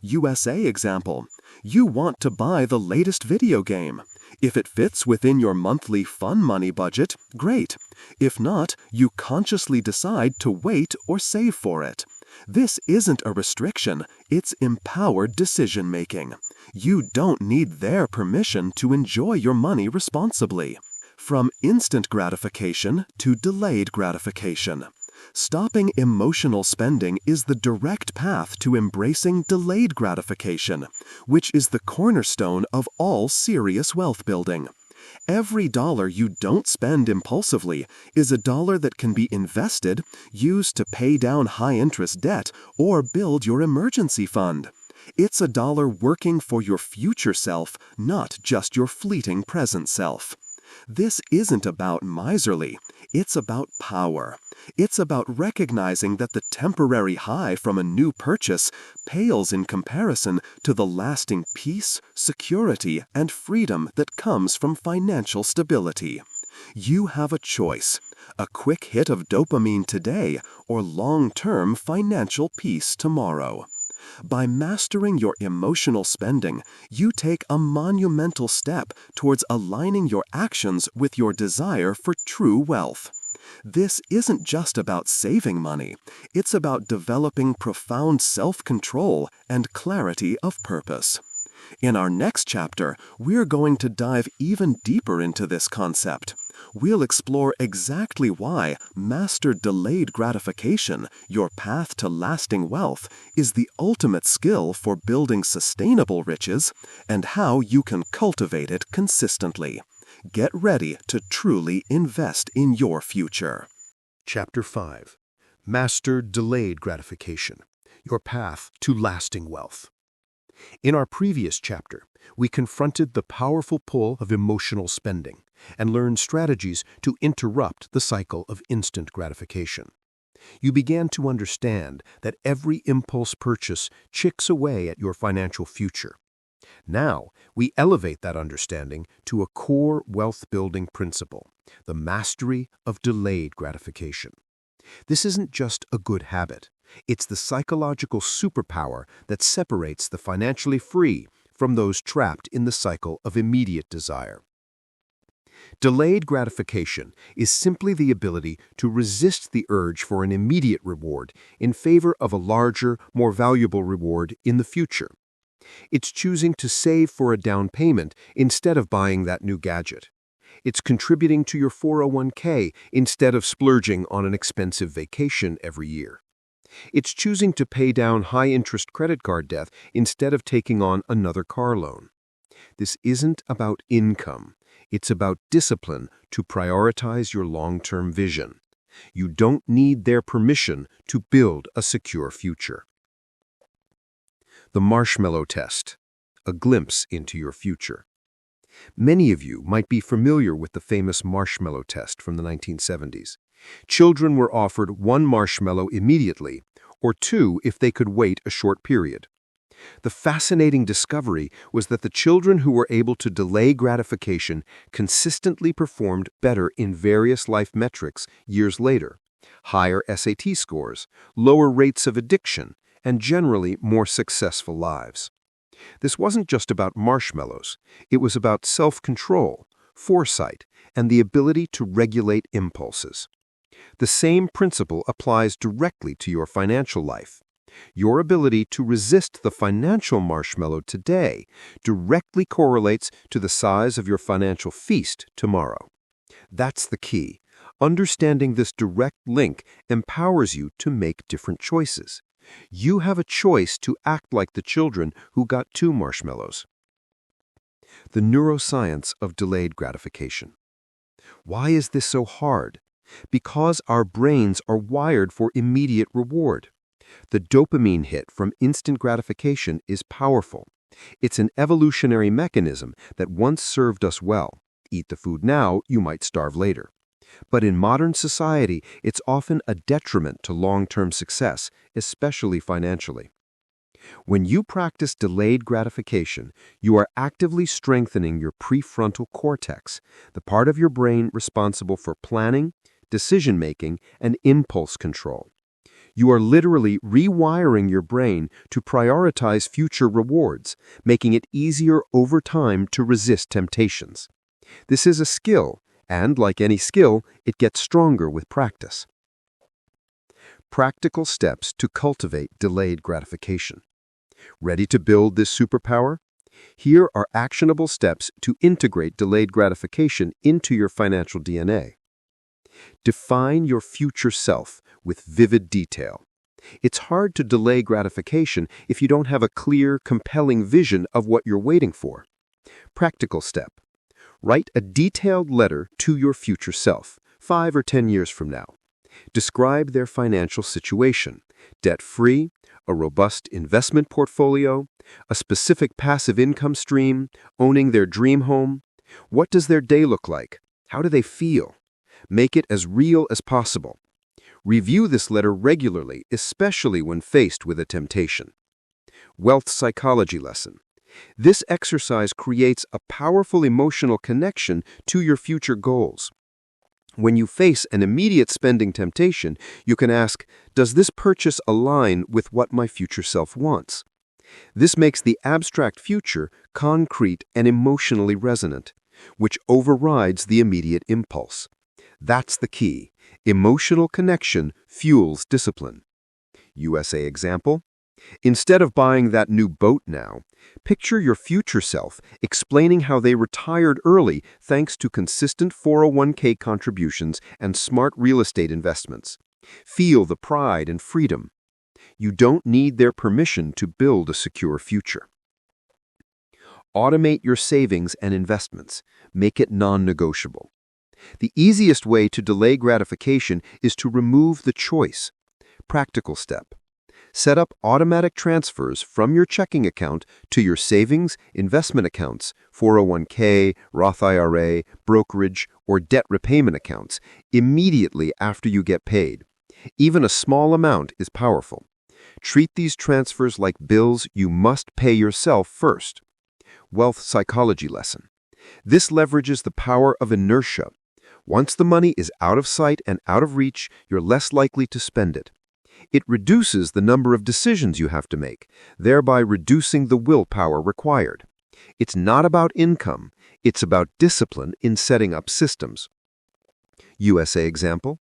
USA example. You want to buy the latest video game. If it fits within your monthly fun money budget, great. If not, you consciously decide to wait or save for it. This isn't a restriction, it's empowered decision-making. You don't need their permission to enjoy your money responsibly. From instant gratification to delayed gratification. Stopping emotional spending is the direct path to embracing delayed gratification, which is the cornerstone of all serious wealth building. Every dollar you don't spend impulsively is a dollar that can be invested, used to pay down high-interest debt, or build your emergency fund. It's a dollar working for your future self, not just your fleeting present self. This isn't about miserly, it's about power. It's about recognizing that the temporary high from a new purchase pales in comparison to the lasting peace, security, and freedom that comes from financial stability. You have a choice: a quick hit of dopamine today or long-term financial peace tomorrow. By mastering your emotional spending, you take a monumental step towards aligning your actions with your desire for true wealth. This isn't just about saving money, it's about developing profound self-control and clarity of purpose. In our next chapter, we're going to dive even deeper into this concept. We'll explore exactly why mastered delayed gratification, your path to lasting wealth, is the ultimate skill for building sustainable riches, and how you can cultivate it consistently. Get ready to truly invest in your future. Chapter 5. Master Delayed Gratification, Your Path to Lasting Wealth. In our previous chapter, we confronted the powerful pull of emotional spending and learned strategies to interrupt the cycle of instant gratification. You began to understand that every impulse purchase chicks away at your financial future. Now, we elevate that understanding to a core wealth-building principle, the mastery of delayed gratification. This isn't just a good habit. It's the psychological superpower that separates the financially free from those trapped in the cycle of immediate desire. Delayed gratification is simply the ability to resist the urge for an immediate reward in favor of a larger, more valuable reward in the future. It's choosing to save for a down payment instead of buying that new gadget. It's contributing to your 401k instead of splurging on an expensive vacation every year. It's choosing to pay down high-interest credit card debt instead of taking on another car loan. This isn't about income. It's about discipline to prioritize your long-term vision. You don't need their permission to build a secure future. The marshmallow test, a glimpse into your future. Many of you might be familiar with the famous marshmallow test from the 1970s. Children were offered one marshmallow immediately, or two if they could wait a short period. The fascinating discovery was that the children who were able to delay gratification consistently performed better in various life metrics years later: higher SAT scores, lower rates of addiction, and generally more successful lives. This wasn't just about marshmallows. It was about self-control, foresight, and the ability to regulate impulses. The same principle applies directly to your financial life. Your ability to resist the financial marshmallow today directly correlates to the size of your financial feast tomorrow. That's the key. Understanding this direct link empowers you to make different choices. You have a choice to act like the children who got 2 marshmallows. The neuroscience of delayed gratification. Why is this so hard? Because our brains are wired for immediate reward. The dopamine hit from instant gratification is powerful. It's an evolutionary mechanism that once served us well. Eat the food now, you might starve later. But in modern society, it's often a detriment to long-term success, especially financially. When you practice delayed gratification, you are actively strengthening your prefrontal cortex, the part of your brain responsible for planning, decision-making, and impulse control. You are literally rewiring your brain to prioritize future rewards, making it easier over time to resist temptations. This is a skill, and like any skill, it gets stronger with practice. Practical steps to cultivate delayed gratification. Ready to build this superpower? Here are actionable steps to integrate delayed gratification into your financial DNA. Define your future self with vivid detail. It's hard to delay gratification if you don't have a clear, compelling vision of what you're waiting for. Practical step. Write a detailed letter to your future self, 5 or 10 years from now. Describe their financial situation, debt-free, a robust investment portfolio, a specific passive income stream, owning their dream home. What does their day look like? How do they feel? Make it as real as possible. Review this letter regularly, especially when faced with a temptation. Wealth psychology lesson. This exercise creates a powerful emotional connection to your future goals. When you face an immediate spending temptation, you can ask, does this purchase align with what my future self wants? This makes the abstract future concrete and emotionally resonant, which overrides the immediate impulse. That's the key. Emotional connection fuels discipline. USA example. Instead of buying that new boat now, picture your future self explaining how they retired early thanks to consistent 401k contributions and smart real estate investments. Feel the pride and freedom. You don't need their permission to build a secure future. Automate your savings and investments. Make it non-negotiable. The easiest way to delay gratification is to remove the choice. Practical step. Set up automatic transfers from your checking account to your savings, investment accounts, 401k, Roth IRA, brokerage, or debt repayment accounts immediately after you get paid. Even a small amount is powerful. Treat these transfers like bills you must pay yourself first. Wealth psychology lesson. This leverages the power of inertia. Once the money is out of sight and out of reach, you're less likely to spend it. It reduces the number of decisions you have to make, thereby reducing the willpower required. It's not about income, it's about discipline in setting up systems. USA example.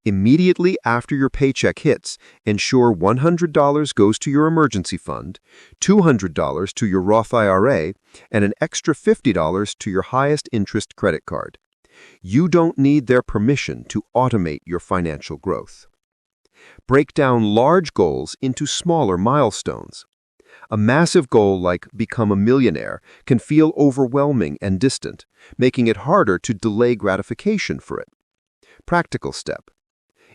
Immediately after your paycheck hits, ensure $100 goes to your emergency fund, $200 to your Roth IRA, and an extra $50 to your highest interest credit card. You don't need their permission to automate your financial growth. Break down large goals into smaller milestones. A massive goal like become a millionaire can feel overwhelming and distant, making it harder to delay gratification for it. Practical step.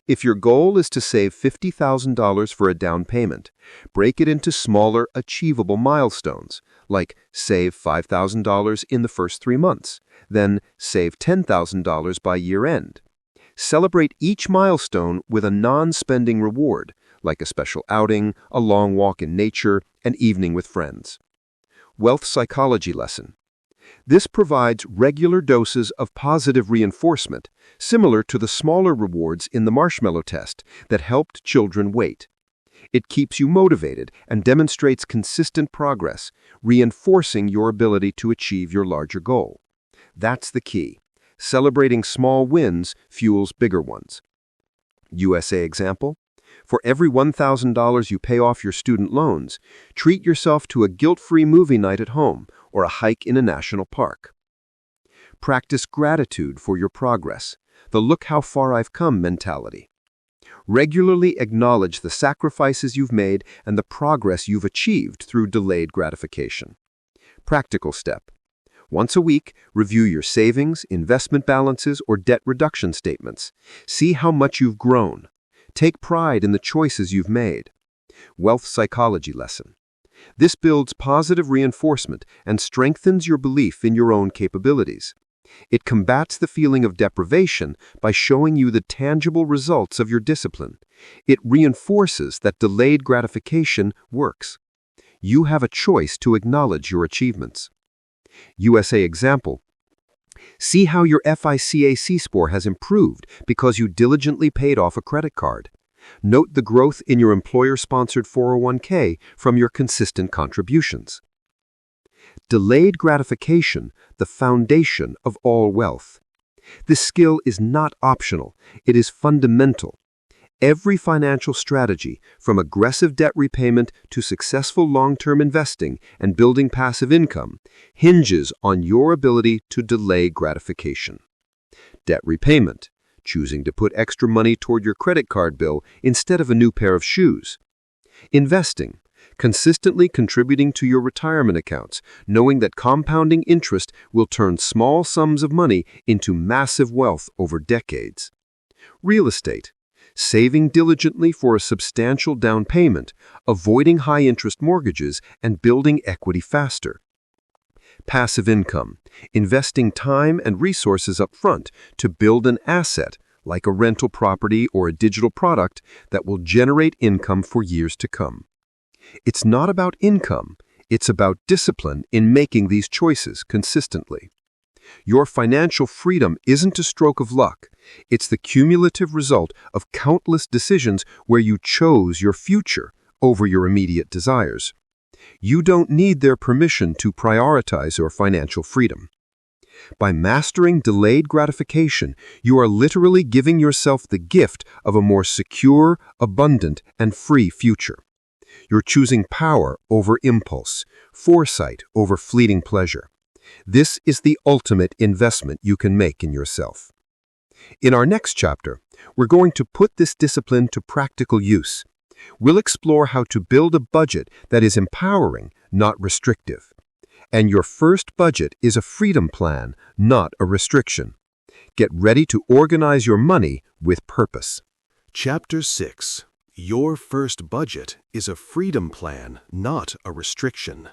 If your goal is to save $50,000 for a down payment, break it into smaller, achievable milestones, like save $5,000 in the first 3 months, then save $10,000 by year end. Celebrate each milestone with a non-spending reward, like a special outing, a long walk in nature, an evening with friends. Wealth psychology lesson. This provides regular doses of positive reinforcement, similar to the smaller rewards in the marshmallow test that helped children wait. It keeps you motivated and demonstrates consistent progress, reinforcing your ability to achieve your larger goal. That's the key. Celebrating small wins fuels bigger ones. USA example. For every $1,000 you pay off your student loans, treat yourself to a guilt-free movie night at home or a hike in a national park. Practice gratitude for your progress, the look how far I've come mentality. Regularly acknowledge the sacrifices you've made and the progress you've achieved through delayed gratification. Practical step. Once a week, review your savings, investment balances, or debt reduction statements. See how much you've grown. Take pride in the choices you've made. Wealth psychology lesson. This builds positive reinforcement and strengthens your belief in your own capabilities. It combats the feeling of deprivation by showing you the tangible results of your discipline. It reinforces that delayed gratification works. You have a choice to acknowledge your achievements. USA example. See how your FICAC score has improved because you diligently paid off a credit card. Note the growth in your employer-sponsored 401k from your consistent contributions. Delayed gratification, the foundation of all wealth. This skill is not optional, it is fundamental. Every financial strategy, from aggressive debt repayment to successful long-term investing and building passive income, hinges on your ability to delay gratification. Debt repayment, choosing to put extra money toward your credit card bill instead of a new pair of shoes. Investing, consistently contributing to your retirement accounts, knowing that compounding interest will turn small sums of money into massive wealth over decades. Real estate. Saving diligently for a substantial down payment, avoiding high-interest mortgages, and building equity faster. Passive income. Investing time and resources up front to build an asset, like a rental property or a digital product, that will generate income for years to come. It's not about income, it's about discipline in making these choices consistently. Your financial freedom isn't a stroke of luck. It's the cumulative result of countless decisions where you chose your future over your immediate desires. You don't need their permission to prioritize your financial freedom. By mastering delayed gratification, you are literally giving yourself the gift of a more secure, abundant, and free future. You're choosing power over impulse, foresight over fleeting pleasure. This is the ultimate investment you can make in yourself. In our next chapter, we're going to put this discipline to practical use. We'll explore how to build a budget that is empowering, not restrictive. And your first budget is a freedom plan, not a restriction. Get ready to organize your money with purpose. Chapter 6. Your first budget is a freedom plan, not a restriction.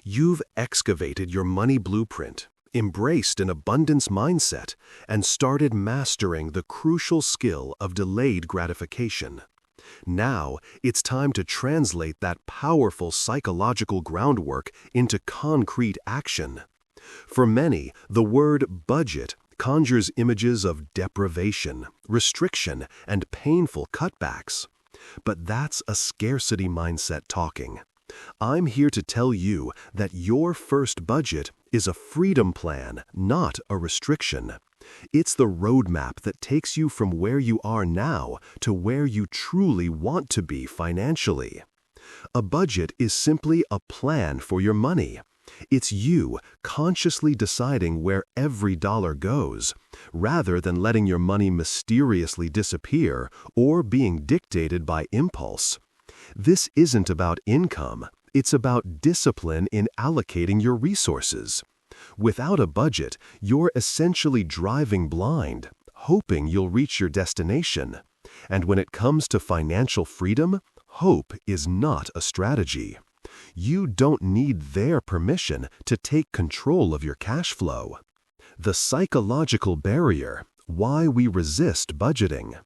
You've excavated your money blueprint, embraced an abundance mindset, and started mastering the crucial skill of delayed gratification. Now, it's time to translate that powerful psychological groundwork into concrete action. For many, the word budget conjures images of deprivation, restriction, and painful cutbacks. But that's a scarcity mindset talking. I'm here to tell you that your first budget is a freedom plan, not a restriction. It's the roadmap that takes you from where you are now to where you truly want to be financially. A budget is simply a plan for your money. It's you consciously deciding where every dollar goes, rather than letting your money mysteriously disappear or being dictated by impulse. This isn't about income, it's about discipline in allocating your resources. Without a budget, you're essentially driving blind, hoping you'll reach your destination. And when it comes to financial freedom, hope is not a strategy. You don't need their permission to take control of your cash flow. The psychological barrier, why we resist budgeting.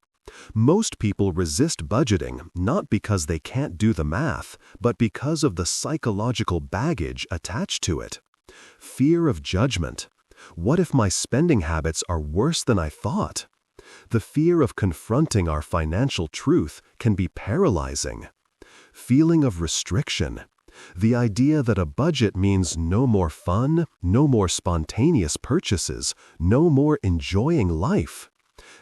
Most people resist budgeting not because they can't do the math, but because of the psychological baggage attached to it. Fear of judgment. What if my spending habits are worse than I thought? The fear of confronting our financial truth can be paralyzing. Feeling of restriction. The idea that a budget means no more fun, no more spontaneous purchases, no more enjoying life.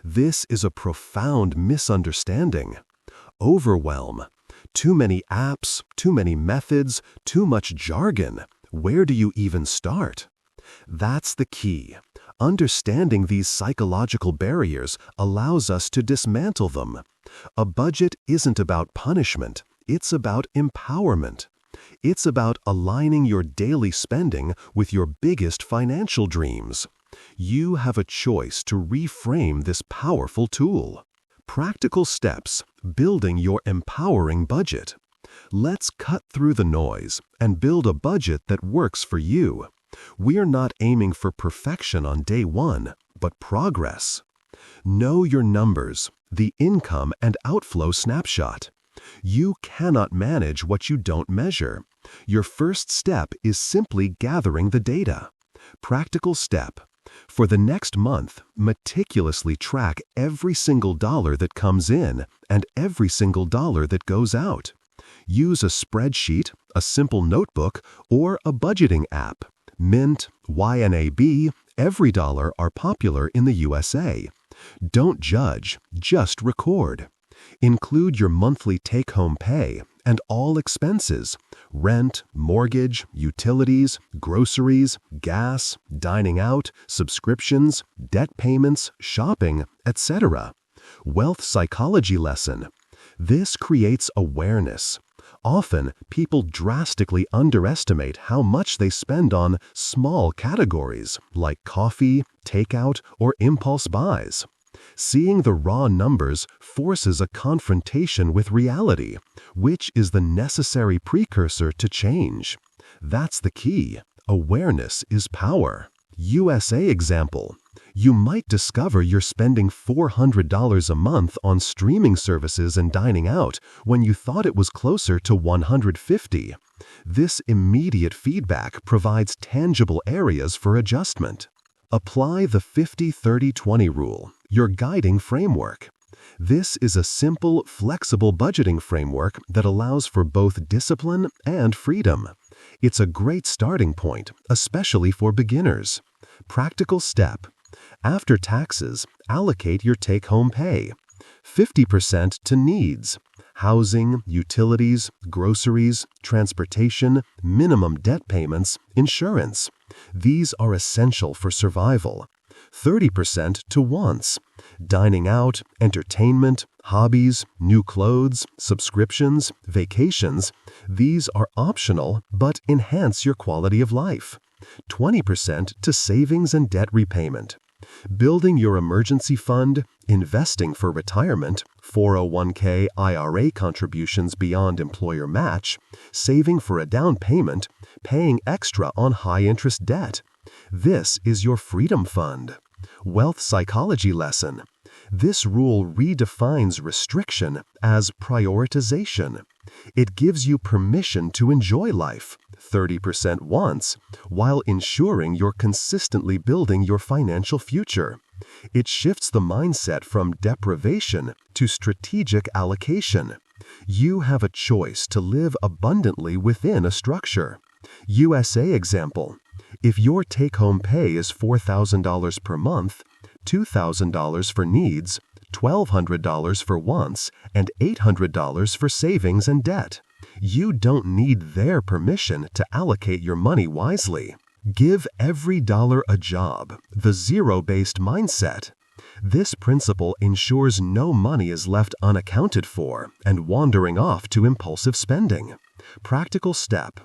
This is a profound misunderstanding. Overwhelm. Too many apps, too many methods, too much jargon. Where do you even start? That's the key. Understanding these psychological barriers allows us to dismantle them. A budget isn't about punishment, it's about empowerment. It's about aligning your daily spending with your biggest financial dreams. You have a choice to reframe this powerful tool. Practical steps, building your empowering budget. Let's cut through the noise and build a budget that works for you. We're not aiming for perfection on day one, but progress. Know your numbers, the income and outflow snapshot. You cannot manage what you don't measure. Your first step is simply gathering the data. Practical step. For the next month, meticulously track every single dollar that comes in and every single dollar that goes out. Use a spreadsheet, a simple notebook, or a budgeting app. Mint, YNAB, EveryDollar are popular in the USA. Don't judge, just record. Include your monthly take-home pay and all expenses: rent, mortgage, utilities, groceries, gas, dining out, subscriptions, debt payments, shopping, etc. Wealth psychology lesson. This creates awareness. Often, people drastically underestimate how much they spend on small categories like coffee, takeout, or impulse buys. Seeing the raw numbers forces a confrontation with reality, which is the necessary precursor to change. That's the key. Awareness is power. USA example. You might discover you're spending $400 a month on streaming services and dining out when you thought it was closer to $150. This immediate feedback provides tangible areas for adjustment. Apply the 50-30-20 rule, your guiding framework. This is a simple, flexible budgeting framework that allows for both discipline and freedom. It's a great starting point, especially for beginners. Practical step. After taxes, allocate your take-home pay. 50% to needs: housing, utilities, groceries, transportation, minimum debt payments, insurance. These are essential for survival. 30% to wants: dining out, entertainment, hobbies, new clothes, subscriptions, vacations. These are optional but enhance your quality of life. 20% to savings and debt repayment: building your emergency fund, investing for retirement, 401k IRA contributions beyond employer match, saving for a down payment, paying extra on high-interest debt. This is your freedom fund. Wealth psychology lesson. This rule redefines restriction as prioritization. It gives you permission to enjoy life, 30% wants, while ensuring you're consistently building your financial future. It shifts the mindset from deprivation to strategic allocation. You have a choice to live abundantly within a structure. USA example. If your take-home pay is $4,000 per month, $2,000 for needs, $1,200 for wants, and $800 for savings and debt. You don't need their permission to allocate your money wisely. Give every dollar a job, the zero-based mindset. This principle ensures no money is left unaccounted for and wandering off to impulsive spending. Practical step.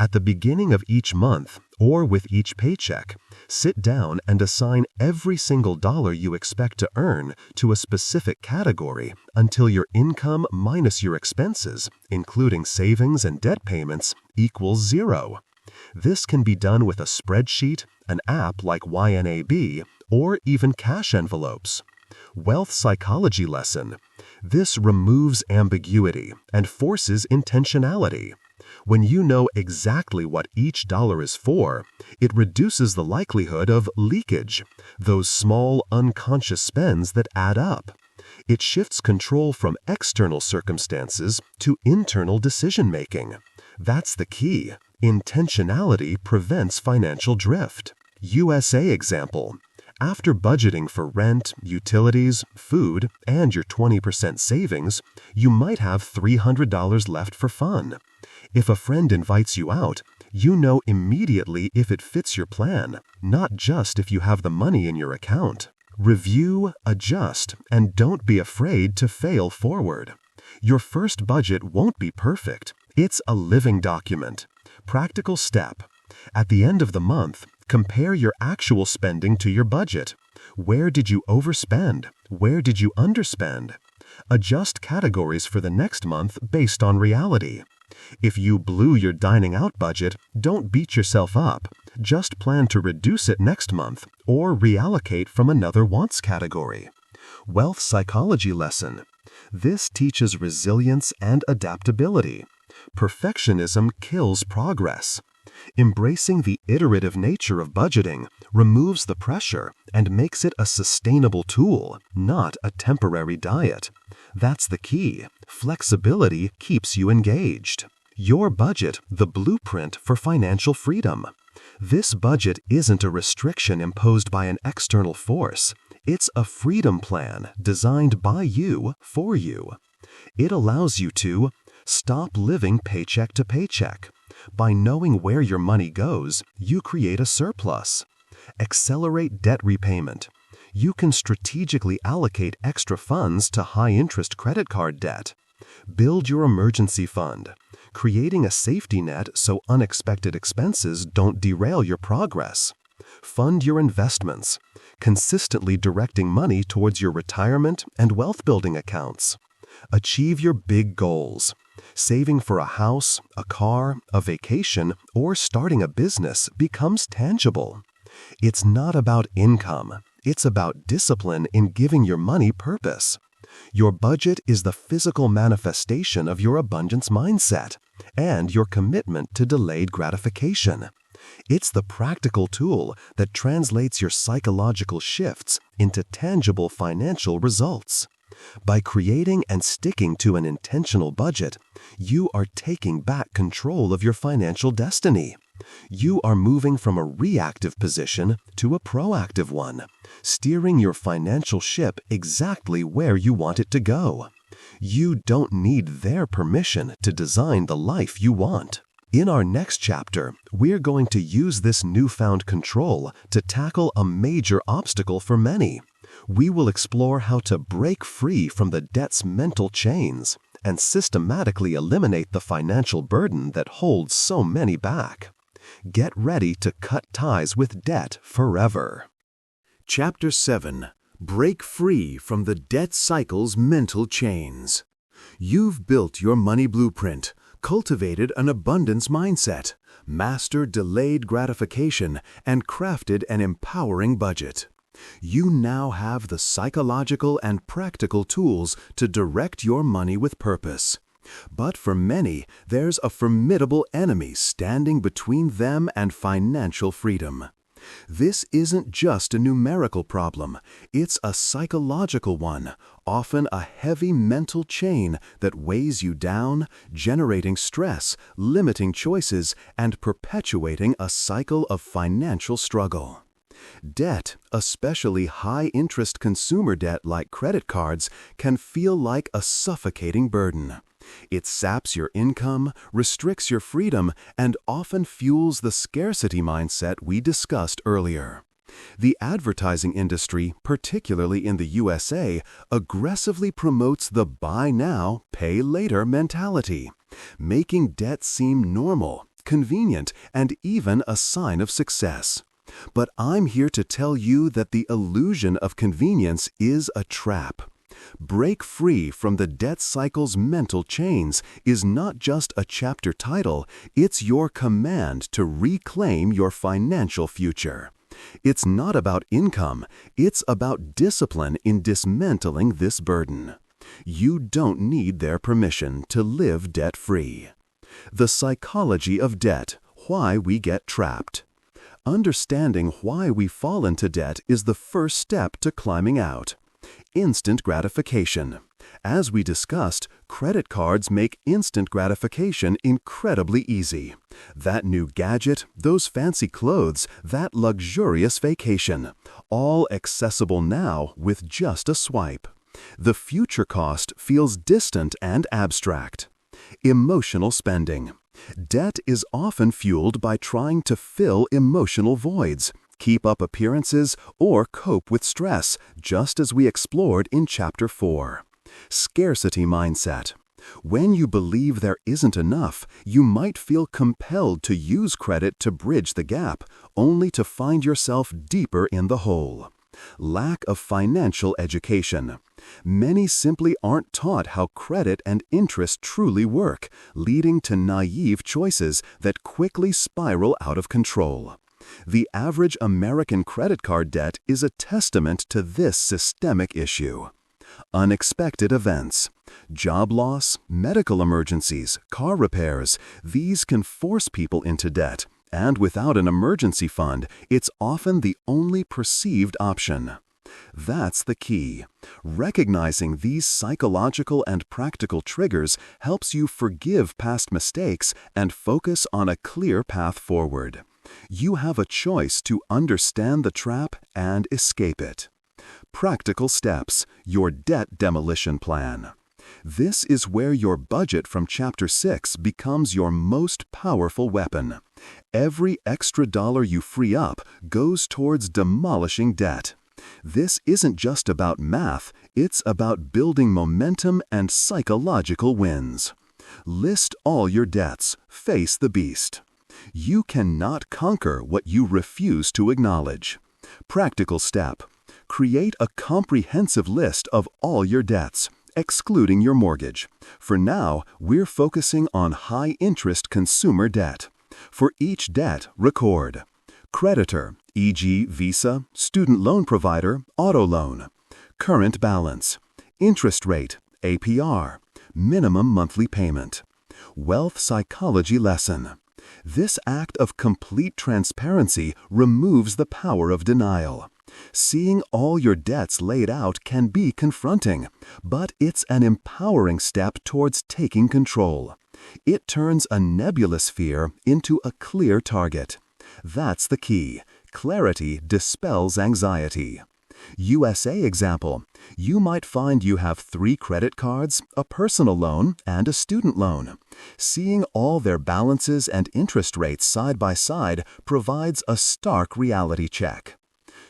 At the beginning of each month, or with each paycheck, sit down and assign every single dollar you expect to earn to a specific category until your income minus your expenses, including savings and debt payments, equals zero. This can be done with a spreadsheet, an app like YNAB, or even cash envelopes. Wealth psychology lesson. This removes ambiguity and forces intentionality. When you know exactly what each dollar is for, it reduces the likelihood of leakage, those small unconscious spends that add up. It shifts control from external circumstances to internal decision-making. That's the key. Intentionality prevents financial drift. USA example. After budgeting for rent, utilities, food, and your 20% savings, you might have $300 left for fun. If a friend invites you out, you know immediately if it fits your plan, not just if you have the money in your account. Review, adjust, and don't be afraid to fail forward. Your first budget won't be perfect. It's a living document. Practical step. At the end of the month, compare your actual spending to your budget. Where did you overspend? Where did you underspend? Adjust categories for the next month based on reality. If you blew your dining out budget, don't beat yourself up. Just plan to reduce it next month or reallocate from another wants category. Wealth psychology lesson. This teaches resilience and adaptability. Perfectionism kills progress. Embracing the iterative nature of budgeting removes the pressure and makes it a sustainable tool, not a temporary diet. That's the key. Flexibility keeps you engaged. Your budget, the blueprint for financial freedom. This budget isn't a restriction imposed by an external force. It's a freedom plan designed by you for you. It allows you to stop living paycheck to paycheck. By knowing where your money goes, you create a surplus. Accelerate debt repayment. You can strategically allocate extra funds to high-interest credit card debt. Build your emergency fund, creating a safety net so unexpected expenses don't derail your progress. Fund your investments, consistently directing money towards your retirement and wealth-building accounts. Achieve your big goals. Saving for a house, a car, a vacation, or starting a business becomes tangible. It's not about income. It's about discipline in giving your money purpose. Your budget is the physical manifestation of your abundance mindset and your commitment to delayed gratification. It's the practical tool that translates your psychological shifts into tangible financial results. By creating and sticking to an intentional budget, you are taking back control of your financial destiny. You are moving from a reactive position to a proactive one, steering your financial ship exactly where you want it to go. You don't need their permission to design the life you want. In our next chapter, we're going to use this newfound control to tackle a major obstacle for many. We will explore how to break free from the debt's mental chains and systematically eliminate the financial burden that holds so many back. Get ready to cut ties with debt forever. Chapter 7. Break free from the debt cycle's mental chains. You've built your money blueprint, cultivated an abundance mindset, mastered delayed gratification, and crafted an empowering budget. You now have the psychological and practical tools to direct your money with purpose. But for many, there's a formidable enemy standing between them and financial freedom. This isn't just a numerical problem, it's a psychological one, often a heavy mental chain that weighs you down, generating stress, limiting choices, and perpetuating a cycle of financial struggle. Debt, especially high-interest consumer debt like credit cards, can feel like a suffocating burden. It saps your income, restricts your freedom, and often fuels the scarcity mindset we discussed earlier. The advertising industry, particularly in the USA, aggressively promotes the buy now, pay later mentality, making debt seem normal, convenient, and even a sign of success. But I'm here to tell you that the illusion of convenience is a trap. Break free from the debt cycle's mental chains is not just a chapter title, it's your command to reclaim your financial future. It's not about income, it's about discipline in dismantling this burden. You don't need their permission to live debt-free. The psychology of debt, why we get trapped. Understanding why we fall into debt is the first step to climbing out. Instant gratification. As we discussed, credit cards make instant gratification incredibly easy. That new gadget, those fancy clothes, that luxurious vacation, all accessible now with just a swipe. The future cost feels distant and abstract. Emotional spending. Debt is often fueled by trying to fill emotional voids, keep up appearances, or cope with stress, just as we explored in Chapter 4. Scarcity mindset. When you believe there isn't enough, you might feel compelled to use credit to bridge the gap, only to find yourself deeper in the hole. Lack of financial education. Many simply aren't taught how credit and interest truly work, leading to naive choices that quickly spiral out of control. The average American credit card debt is a testament to this systemic issue. Unexpected events. Job loss, medical emergencies, car repairs, these can force people into debt, and without an emergency fund, it's often the only perceived option. That's the key. Recognizing these psychological and practical triggers helps you forgive past mistakes and focus on a clear path forward. You have a choice to understand the trap and escape it. Practical steps, your debt demolition plan. This is where your budget from Chapter 6 becomes your most powerful weapon. Every extra dollar you free up goes towards demolishing debt. This isn't just about math, it's about building momentum and psychological wins. List all your debts, face the beast. You cannot conquer what you refuse to acknowledge. Practical step. Create a comprehensive list of all your debts, excluding your mortgage. For now, we're focusing on high-interest consumer debt. For each debt, record. Creditor, e.g. Visa, student loan provider, auto loan. Current balance. Interest rate, APR. Minimum monthly payment. Wealth psychology lesson. This act of complete transparency removes the power of denial. Seeing all your debts laid out can be confronting, but it's an empowering step towards taking control. It turns a nebulous fear into a clear target. That's the key. Clarity dispels anxiety. USA example. You might find you have 3 credit cards, a personal loan, and a student loan. Seeing all their balances and interest rates side by side provides a stark reality check.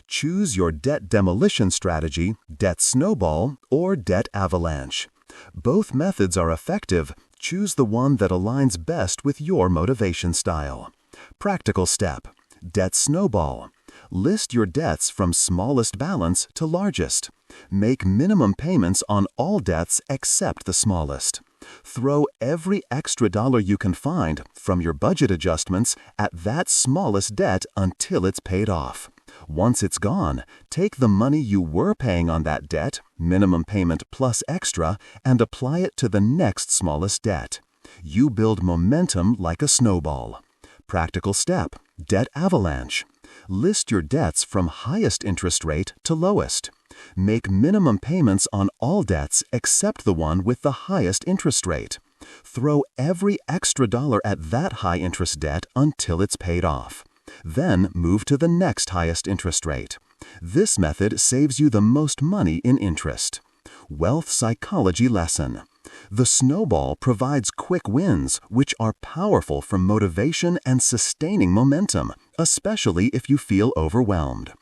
Choose your debt demolition strategy, debt snowball, or debt avalanche. Both methods are effective. Choose the one that aligns best with your motivation style. Practical step. Debt snowball. List your debts from smallest balance to largest. Make minimum payments on all debts except the smallest. Throw every extra dollar you can find from your budget adjustments at that smallest debt until it's paid off. Once it's gone, take the money you were paying on that debt, minimum payment plus extra, and apply it to the next smallest debt. You build momentum like a snowball. Practical step. Debt avalanche. List your debts from highest interest rate to lowest. Make minimum payments on all debts except the one with the highest interest rate. Throw every extra dollar at that high interest debt until it's paid off. Then move to the next highest interest rate. This method saves you the most money in interest. Wealth psychology lesson. The snowball provides quick wins, which are powerful for motivation and sustaining momentum, especially if you feel overwhelmed.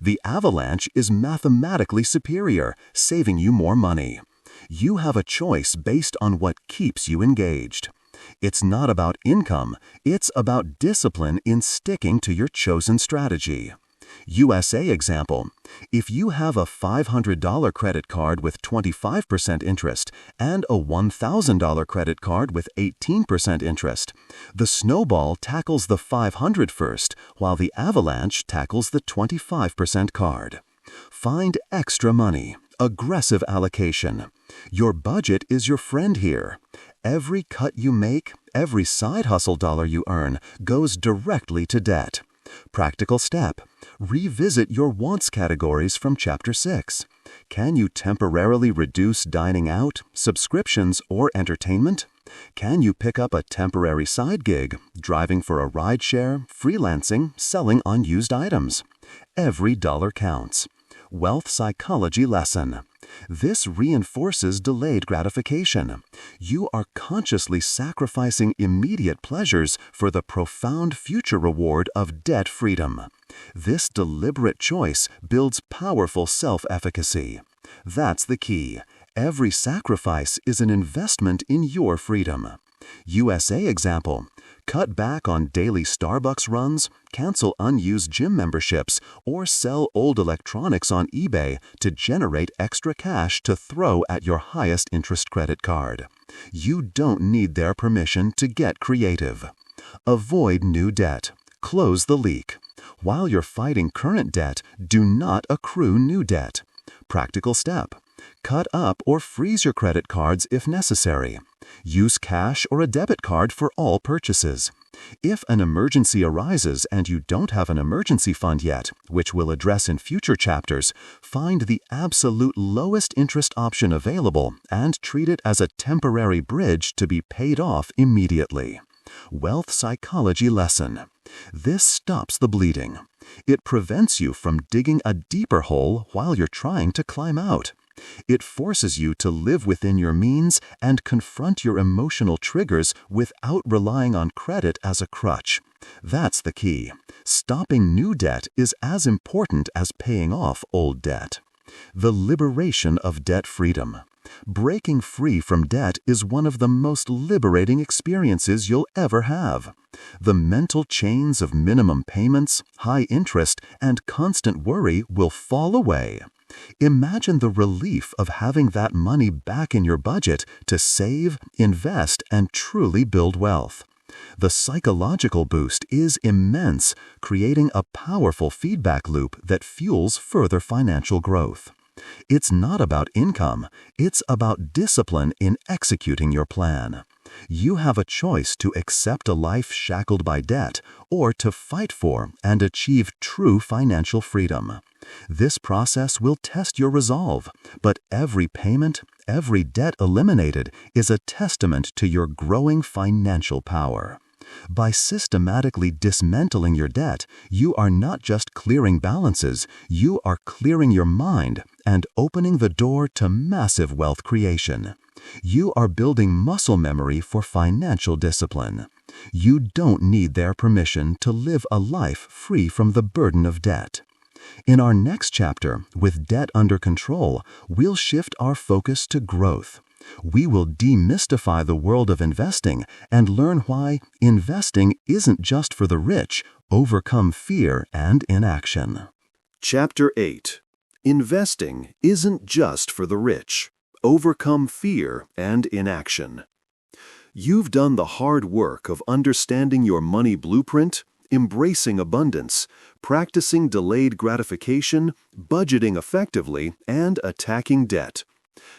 The avalanche is mathematically superior, saving you more money. You have a choice based on what keeps you engaged. It's not about income, it's about discipline in sticking to your chosen strategy. USA example. If you have a $500 credit card with 25% interest and a $1,000 credit card with 18% interest, the snowball tackles the 500 first, while the avalanche tackles the 25% card. Find extra money. Aggressive allocation. Your budget is your friend here. Every cut you make, every side hustle dollar you earn, goes directly to debt. Practical step. Revisit your wants categories from Chapter 6. Can you temporarily reduce dining out, subscriptions, or entertainment? Can you pick up a temporary side gig, driving for a rideshare, freelancing, selling unused items? Every dollar counts. Wealth psychology lesson. This reinforces delayed gratification. You are consciously sacrificing immediate pleasures for the profound future reward of debt freedom. This deliberate choice builds powerful self-efficacy. That's the key. Every sacrifice is an investment in your freedom. USA example. Cut back on daily Starbucks runs, cancel unused gym memberships, or sell old electronics on eBay to generate extra cash to throw at your highest interest credit card. You don't need their permission to get creative. Avoid new debt. Close the leak. While you're fighting current debt, do not accrue new debt. Practical step. Cut up or freeze your credit cards if necessary. Use cash or a debit card for all purchases. If an emergency arises and you don't have an emergency fund yet, which we'll address in future chapters, find the absolute lowest interest option available and treat it as a temporary bridge to be paid off immediately. Wealth psychology lesson. This stops the bleeding. It prevents you from digging a deeper hole while you're trying to climb out. It forces you to live within your means and confront your emotional triggers without relying on credit as a crutch. That's the key. Stopping new debt is as important as paying off old debt. The liberation of debt freedom. Breaking free from debt is one of the most liberating experiences you'll ever have. The mental chains of minimum payments, high interest, and constant worry will fall away. Imagine the relief of having that money back in your budget to save, invest, and truly build wealth. The psychological boost is immense, creating a powerful feedback loop that fuels further financial growth. It's not about income, it's about discipline in executing your plan. You have a choice to accept a life shackled by debt or to fight for and achieve true financial freedom. This process will test your resolve, but every payment, every debt eliminated is a testament to your growing financial power. By systematically dismantling your debt, you are not just clearing balances, you are clearing your mind and opening the door to massive wealth creation. You are building muscle memory for financial discipline. You don't need their permission to live a life free from the burden of debt. In our next chapter, With Debt Under Control, we'll shift our focus to growth. We will demystify the world of investing and learn why investing isn't just for the rich, overcome fear and inaction. Chapter 8. Investing isn't just for the rich. Overcome fear and inaction. You've done the hard work of understanding your money blueprint, embracing abundance, practicing delayed gratification, budgeting effectively, and attacking debt.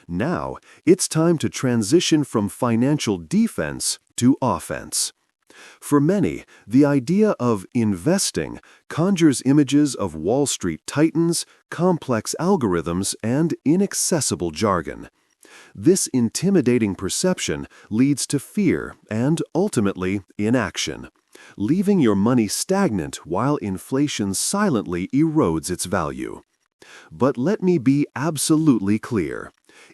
Now, it's time to transition from financial defense to offense. For many, the idea of investing conjures images of Wall Street titans, complex algorithms, and inaccessible jargon. This intimidating perception leads to fear and, ultimately, inaction, leaving your money stagnant while inflation silently erodes its value. But let me be absolutely clear.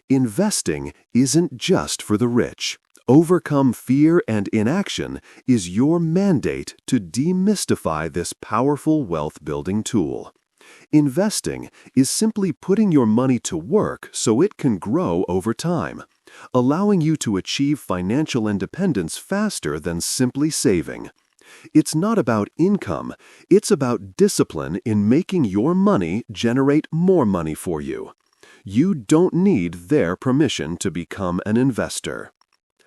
Investing isn't just for the rich. Overcome fear and inaction is your mandate to demystify this powerful wealth-building tool. Investing is simply putting your money to work so it can grow over time, allowing you to achieve financial independence faster than simply saving. It's not about income, it's about discipline in making your money generate more money for you. You don't need their permission to become an investor.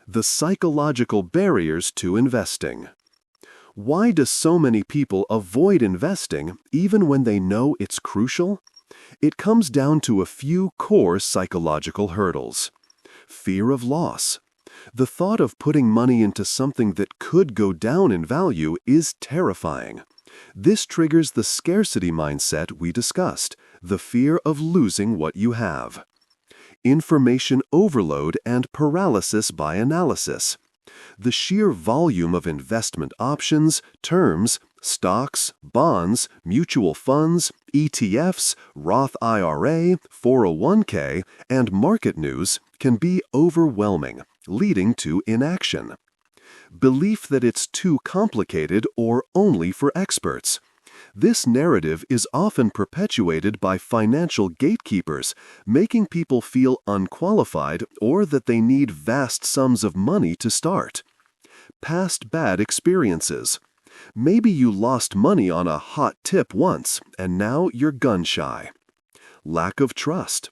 The psychological barriers to investing. Why do so many people avoid investing even when they know it's crucial? It comes down to a few core psychological hurdles. Fear of loss. The thought of putting money into something that could go down in value is terrifying. This triggers the scarcity mindset we discussed, the fear of losing what you have. Information overload and paralysis by analysis. The sheer volume of investment options, terms, stocks, bonds, mutual funds, ETFs, Roth IRA, 401k, and market news can be overwhelming, leading to inaction. Belief that it's too complicated or only for experts. This narrative is often perpetuated by financial gatekeepers, making people feel unqualified or that they need vast sums of money to start. Past bad experiences. Maybe you lost money on a hot tip once, and now you're gun-shy. Lack of trust.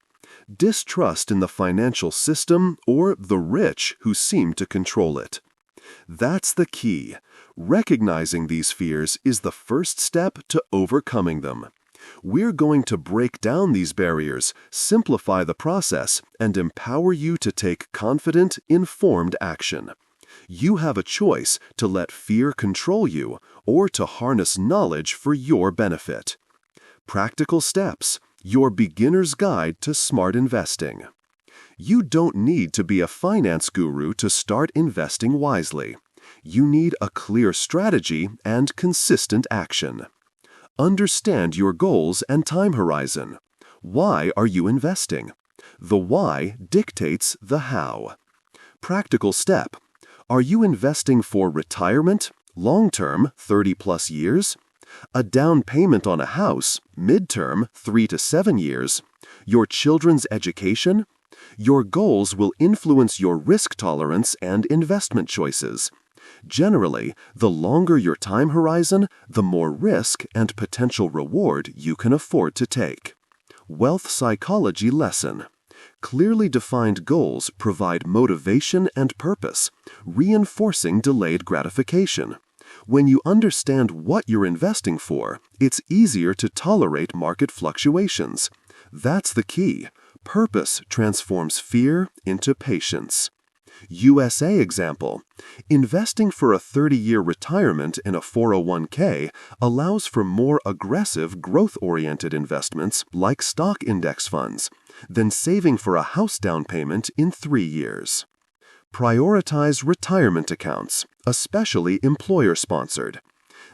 Distrust in the financial system or the rich who seem to control it. That's the key. Recognizing these fears is the first step to overcoming them. We're going to break down these barriers, simplify the process, and empower you to take confident, informed action. You have a choice to let fear control you or to harness knowledge for your benefit. Practical steps, your beginner's guide to smart investing. You don't need to be a finance guru to start investing wisely. You need a clear strategy and consistent action. Understand your goals and time horizon. Why are you investing? The why dictates the how. Practical step. Are you investing for retirement, Long-term, 30+ years. A down payment on a house, midterm, 3 to 7 years. Your children's education. Your goals will influence your risk tolerance and investment choices. Generally, the longer your time horizon, the more risk and potential reward you can afford to take. Wealth psychology lesson. Clearly defined goals provide motivation and purpose, reinforcing delayed gratification. When you understand what you're investing for, it's easier to tolerate market fluctuations. That's the key. Purpose transforms fear into patience. USA example. Investing for a 30-year retirement in a 401k allows for more aggressive growth-oriented investments like stock index funds than saving for a house down payment in 3 years. Prioritize retirement accounts, especially employer-sponsored.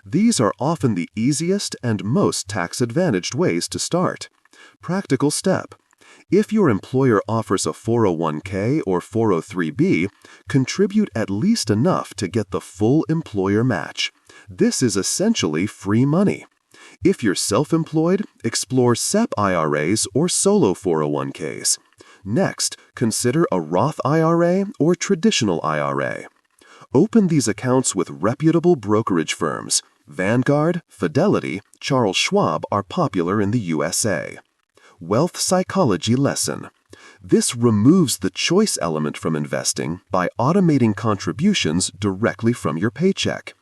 These are often the easiest and most tax-advantaged ways to start. Practical step. If your employer offers a 401k or 403b, contribute at least enough to get the full employer match. This is essentially free money. If you're self-employed, explore SEP IRAs or solo 401ks. Next, consider a Roth IRA or traditional IRA. Open these accounts with reputable brokerage firms. Vanguard, Fidelity, Charles Schwab are popular in the USA. Wealth psychology lesson. This removes the choice element from investing by automating contributions directly from your paycheck.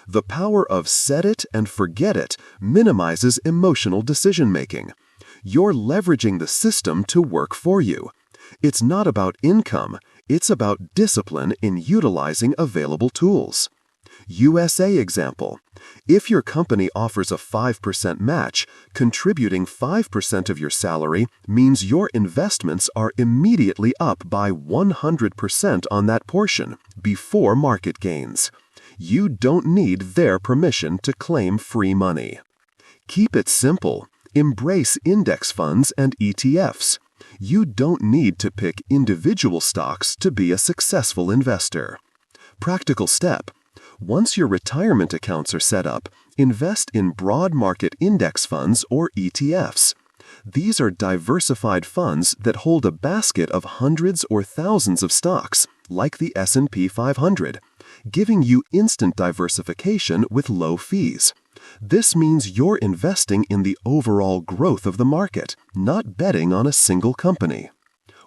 The power of set it and forget it minimizes emotional decision-making. You're leveraging the system to work for you. It's not about income, it's about discipline in utilizing available tools. USA example. If your company offers a 5% match, contributing 5% of your salary means your investments are immediately up by 100% on that portion before market gains. You don't need their permission to claim free money. Keep it simple. Embrace index funds and ETFs. You don't need to pick individual stocks to be a successful investor. Practical step. Once your retirement accounts are set up, invest in broad market index funds or ETFs. These are diversified funds that hold a basket of hundreds or thousands of stocks, like the S&P 500, giving you instant diversification with low fees. This means you're investing in the overall growth of the market, not betting on a single company.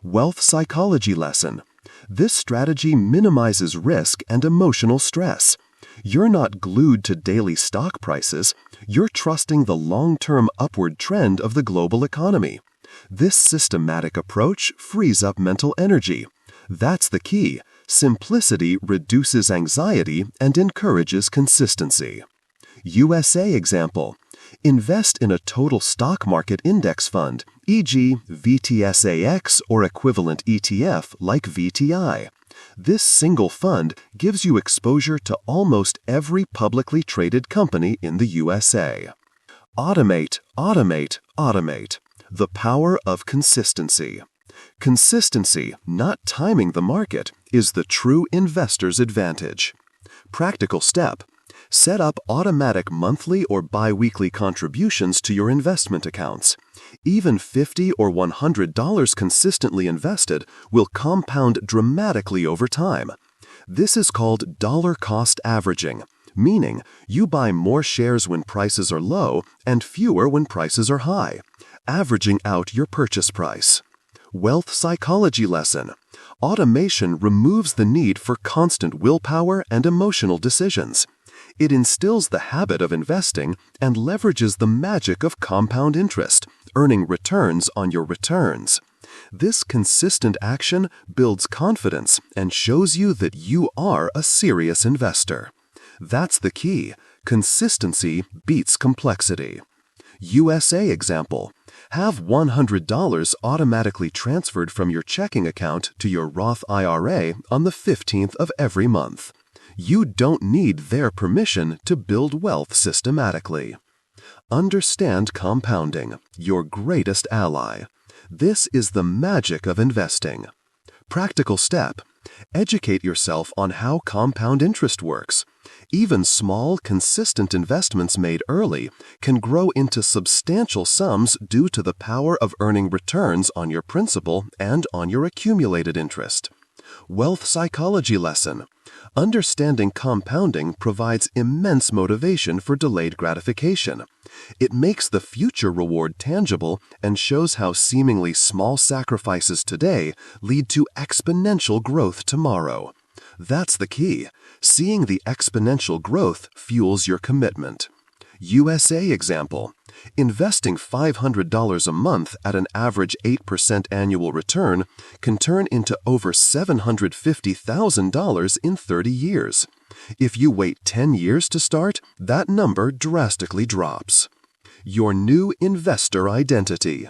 Wealth psychology lesson. This strategy minimizes risk and emotional stress. You're not glued to daily stock prices. You're trusting the long-term upward trend of the global economy. This systematic approach frees up mental energy. That's the key. Simplicity reduces anxiety and encourages consistency. USA example. Invest in a total stock market index fund, e.g. VTSAX or equivalent ETF like VTI. This single fund gives you exposure to almost every publicly traded company in the USA. Automate, automate, automate. The power of consistency. Consistency, not timing the market, is the true investor's advantage. Practical step. Set up automatic monthly or bi-weekly contributions to your investment accounts. Even $50 or $100 consistently invested will compound dramatically over time. This is called dollar cost averaging, meaning you buy more shares when prices are low and fewer when prices are high, averaging out your purchase price. Wealth psychology lesson. Automation removes the need for constant willpower and emotional decisions. It instills the habit of investing and leverages the magic of compound interest, earning returns on your returns. This consistent action builds confidence and shows you that you are a serious investor. That's the key. Consistency beats complexity. USA example. Have $100 automatically transferred from your checking account to your Roth IRA on the 15th of every month. You don't need their permission to build wealth systematically. Understand compounding, your greatest ally. This is the magic of investing. Practical step. Educate yourself on how compound interest works. Even small, consistent investments made early can grow into substantial sums due to the power of earning returns on your principal and on your accumulated interest. Wealth psychology lesson. Understanding compounding provides immense motivation for delayed gratification. It makes the future reward tangible and shows how seemingly small sacrifices today lead to exponential growth tomorrow. That's the key. Seeing the exponential growth fuels your commitment. USA example. Investing $500 a month at an average 8% annual return can turn into over $750,000 in 30 years. If you wait 10 years to start, that number drastically drops. Your new investor identity.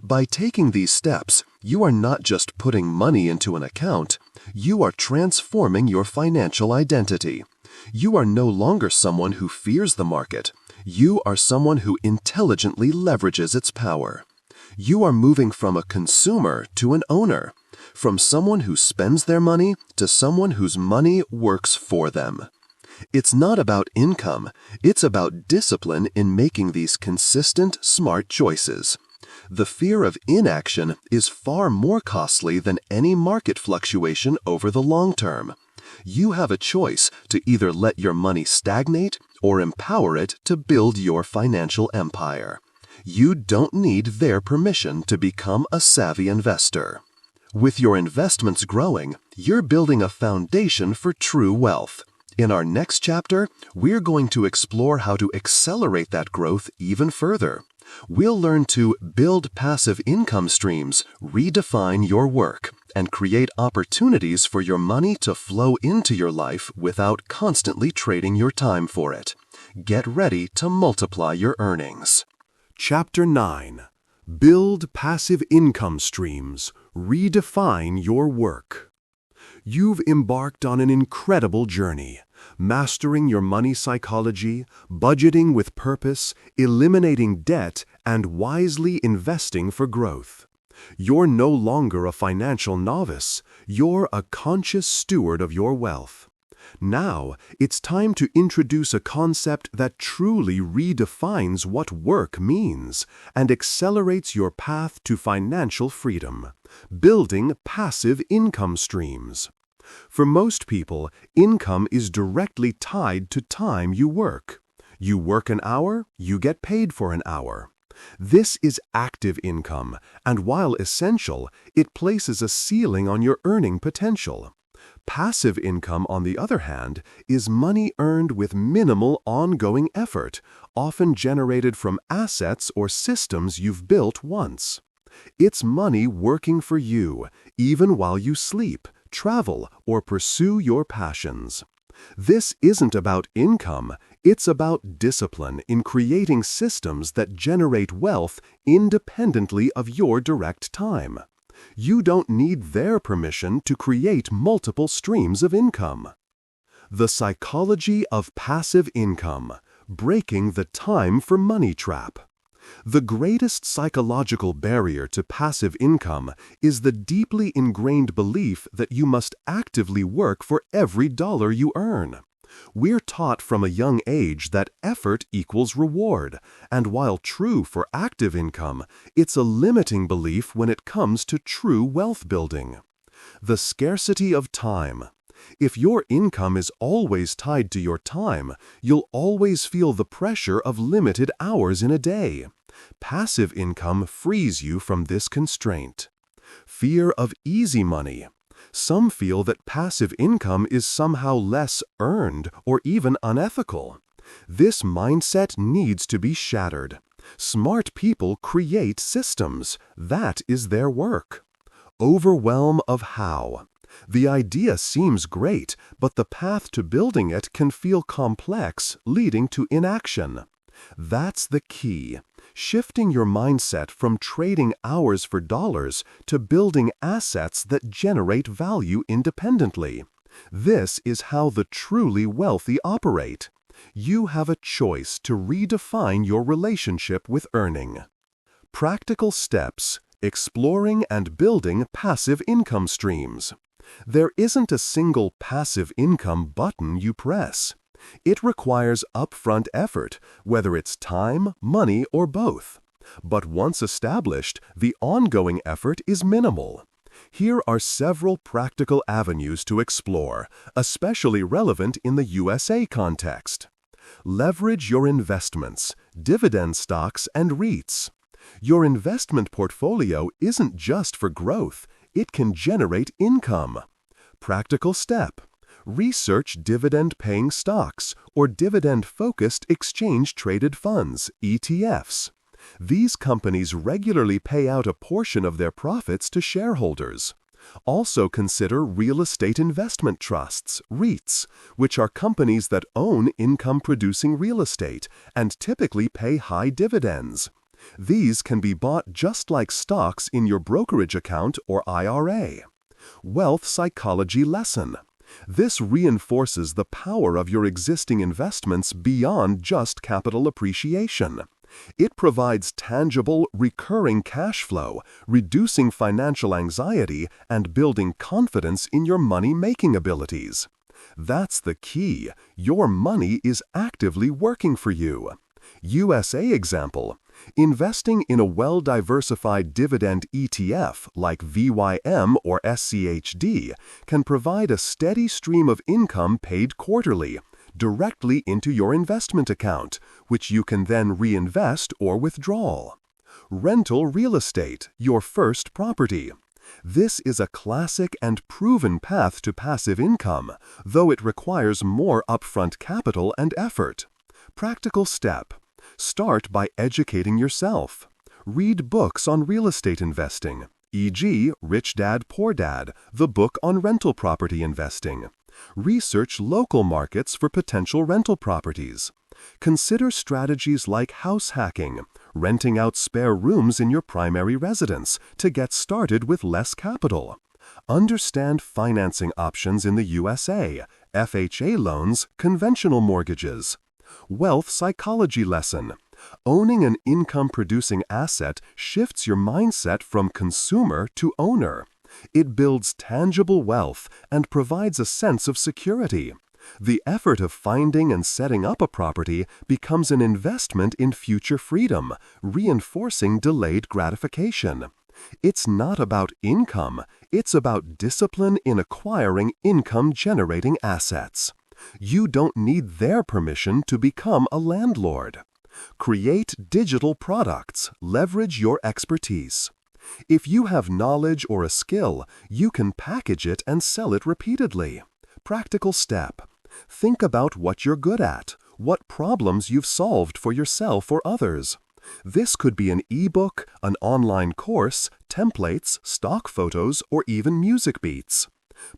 By taking these steps, you are not just putting money into an account, you are transforming your financial identity. You are no longer someone who fears the market. You are someone who intelligently leverages its power. You are moving from a consumer to an owner, from someone who spends their money to someone whose money works for them. It's not about income, it's about discipline in making these consistent, smart choices. The fear of inaction is far more costly than any market fluctuation over the long term. You have a choice to either let your money stagnate or empower it to build your financial empire. You don't need their permission to become a savvy investor. With your investments growing, you're building a foundation for true wealth. In our next chapter, we're going to explore how to accelerate that growth even further. We'll learn to build passive income streams, redefine your work, and create opportunities for your money to flow into your life without constantly trading your time for it. Get ready to multiply your earnings. Chapter 9. Build passive income streams. Redefine your work. You've embarked on an incredible journey, mastering your money psychology, budgeting with purpose, eliminating debt, and wisely investing for growth. You're no longer a financial novice, you're a conscious steward of your wealth. Now, it's time to introduce a concept that truly redefines what work means and accelerates your path to financial freedom: building passive income streams. For most people, income is directly tied to time you work. You work an hour, you get paid for an hour. This is active income, and while essential, it places a ceiling on your earning potential. Passive income, on the other hand, is money earned with minimal ongoing effort, often generated from assets or systems you've built once. It's money working for you, even while you sleep, travel, or pursue your passions. This isn't about income, it's about discipline in creating systems that generate wealth independently of your direct time. You don't need their permission to create multiple streams of income. The psychology of passive income: breaking the time for money trap. The greatest psychological barrier to passive income is the deeply ingrained belief that you must actively work for every dollar you earn. We're taught from a young age that effort equals reward, and while true for active income, it's a limiting belief when it comes to true wealth building. The scarcity of time. If your income is always tied to your time, you'll always feel the pressure of limited hours in a day. Passive income frees you from this constraint. Fear of easy money. Some feel that passive income is somehow less earned or even unethical. This mindset needs to be shattered. Smart people create systems. That is their work. Overwhelm of how. The idea seems great, but the path to building it can feel complex, leading to inaction. That's the key. Shifting your mindset from trading hours for dollars to building assets that generate value independently. This is how the truly wealthy operate. You have a choice to redefine your relationship with earning. Practical steps: exploring and building passive income streams. There isn't a single passive income button you press. It requires upfront effort, whether it's time, money, or both. But once established, the ongoing effort is minimal. Here are several practical avenues to explore, especially relevant in the USA context. Leverage your investments, dividend stocks, and REITs. Your investment portfolio isn't just for growth, it can generate income. Practical step: research dividend-paying stocks or dividend-focused exchange-traded funds, ETFs. These companies regularly pay out a portion of their profits to shareholders. Also consider real estate investment trusts, REITs, which are companies that own income-producing real estate and typically pay high dividends. These can be bought just like stocks in your brokerage account or IRA. Wealth psychology lesson. This reinforces the power of your existing investments beyond just capital appreciation. It provides tangible, recurring cash flow, reducing financial anxiety and building confidence in your money-making abilities. That's the key. Your money is actively working for you. USA example: investing in a well-diversified dividend ETF like VYM or SCHD can provide a steady stream of income paid quarterly, directly into your investment account, which you can then reinvest or withdraw. Rental real estate, your first property. This is a classic and proven path to passive income, though it requires more upfront capital and effort. Practical step: start by educating yourself. Read books on real estate investing, e.g., Rich Dad, Poor Dad, the book on rental property investing. Research local markets for potential rental properties. Consider strategies like house hacking, renting out spare rooms in your primary residence to get started with less capital. Understand financing options in the USA, FHA loans, conventional mortgages. Wealth psychology lesson. Owning an income-producing asset shifts your mindset from consumer to owner. It builds tangible wealth and provides a sense of security. The effort of finding and setting up a property becomes an investment in future freedom, reinforcing delayed gratification. It's not about income, it's about discipline in acquiring income-generating assets. You don't need their permission to become a landlord. Create digital products, leverage your expertise. If you have knowledge or a skill, you can package it and sell it repeatedly. Practical step: think about what you're good at, what problems you've solved for yourself or others. This could be an ebook, an online course, templates, stock photos, or even music beats.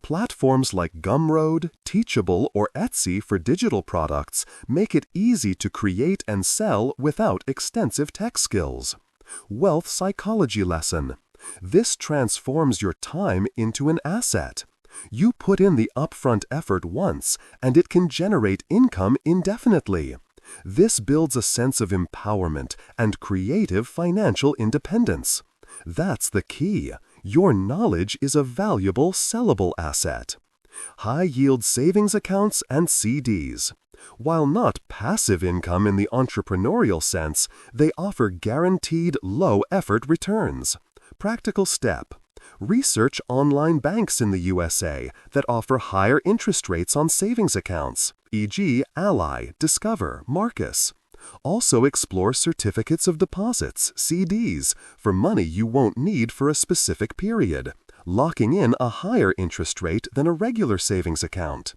Platforms like Gumroad, Teachable, or Etsy for digital products make it easy to create and sell without extensive tech skills. Wealth psychology lesson. This transforms your time into an asset. You put in the upfront effort once, and it can generate income indefinitely. This builds a sense of empowerment and creative financial independence. That's the key. Your knowledge is a valuable, sellable asset. High-yield savings accounts and CDs. While not passive income in the entrepreneurial sense, they offer guaranteed low-effort returns. Practical step: research online banks in the USA that offer higher interest rates on savings accounts, e.g., Ally, Discover, Marcus. Also explore certificates of deposits, CDs, for money you won't need for a specific period, locking in a higher interest rate than a regular savings account.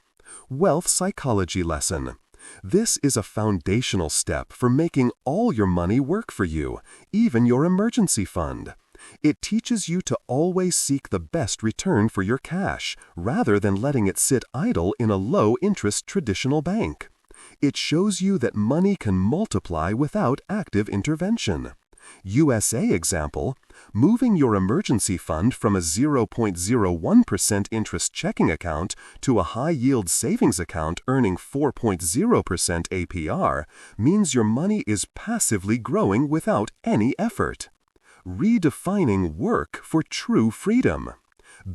Wealth psychology lesson. This is a foundational step for making all your money work for you, even your emergency fund. It teaches you to always seek the best return for your cash, rather than letting it sit idle in a low-interest traditional bank. It shows you that money can multiply without active intervention. USA example: moving your emergency fund from a 0.01% interest checking account to a high-yield savings account earning 4.0% APR means your money is passively growing without any effort. Redefining work for true freedom.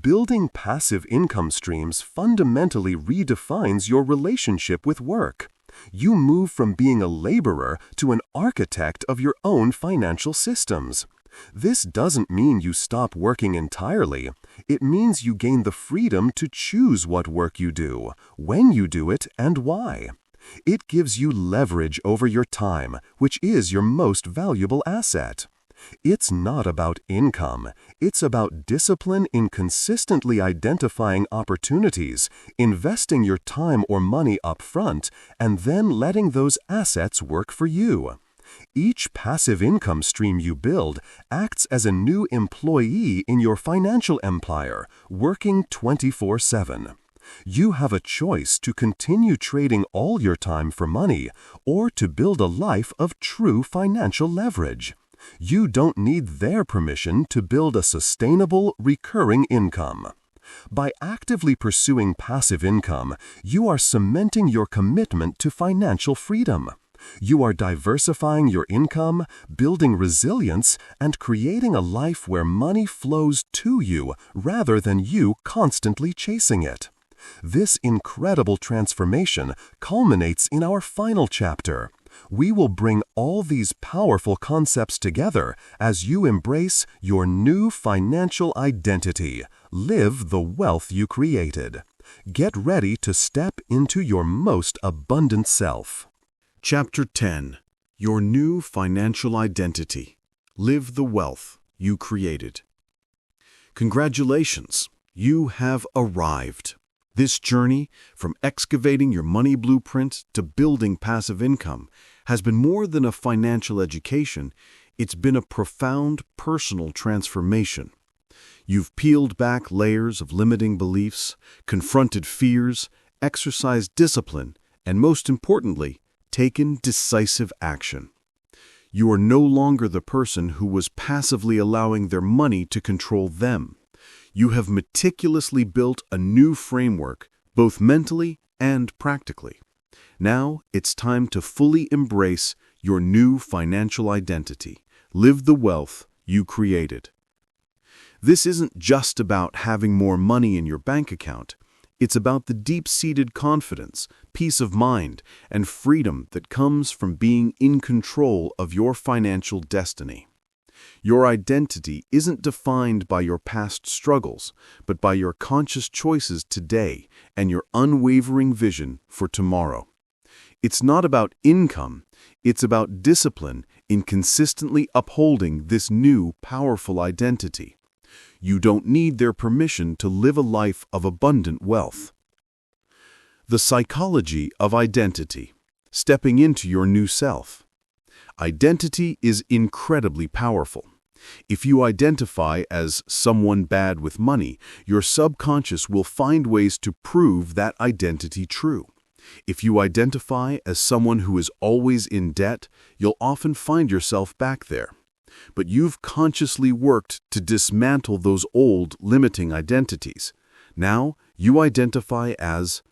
Building passive income streams fundamentally redefines your relationship with work. You move from being a laborer to an architect of your own financial systems. This doesn't mean you stop working entirely. It means you gain the freedom to choose what work you do, when you do it, and why. It gives you leverage over your time, which is your most valuable asset. It's not about income. It's about discipline in consistently identifying opportunities, investing your time or money up front, and then letting those assets work for you. Each passive income stream you build acts as a new employee in your financial empire, working 24/7. You have a choice to continue trading all your time for money or to build a life of true financial leverage. You don't need their permission to build a sustainable, recurring income. By actively pursuing passive income, you are cementing your commitment to financial freedom. You are diversifying your income, building resilience, and creating a life where money flows to you rather than you constantly chasing it. This incredible transformation culminates in our final chapter. We will bring all these powerful concepts together as you embrace your new financial identity. Live the wealth you created. Get ready to step into your most abundant self. Chapter 10. Your New Financial Identity. Live the Wealth You Created. Congratulations, you have arrived. This journey, from excavating your money blueprint to building passive income, has been more than a financial education. It's been a profound personal transformation. You've peeled back layers of limiting beliefs, confronted fears, exercised discipline, and most importantly, taken decisive action. You are no longer the person who was passively allowing their money to control them. You have meticulously built a new framework, both mentally and practically. Now it's time to fully embrace your new financial identity. Live the wealth you created. This isn't just about having more money in your bank account. It's about the deep-seated confidence, peace of mind, and freedom that comes from being in control of your financial destiny. Your identity isn't defined by your past struggles, but by your conscious choices today and your unwavering vision for tomorrow. It's not about income, it's about discipline in consistently upholding this new, powerful identity. You don't need their permission to live a life of abundant wealth. The psychology of identity. Stepping into your new self. Identity is incredibly powerful. If you identify as someone bad with money, your subconscious will find ways to prove that identity true. If you identify as someone who is always in debt, you'll often find yourself back there. But you've consciously worked to dismantle those old, limiting identities. Now, you identify as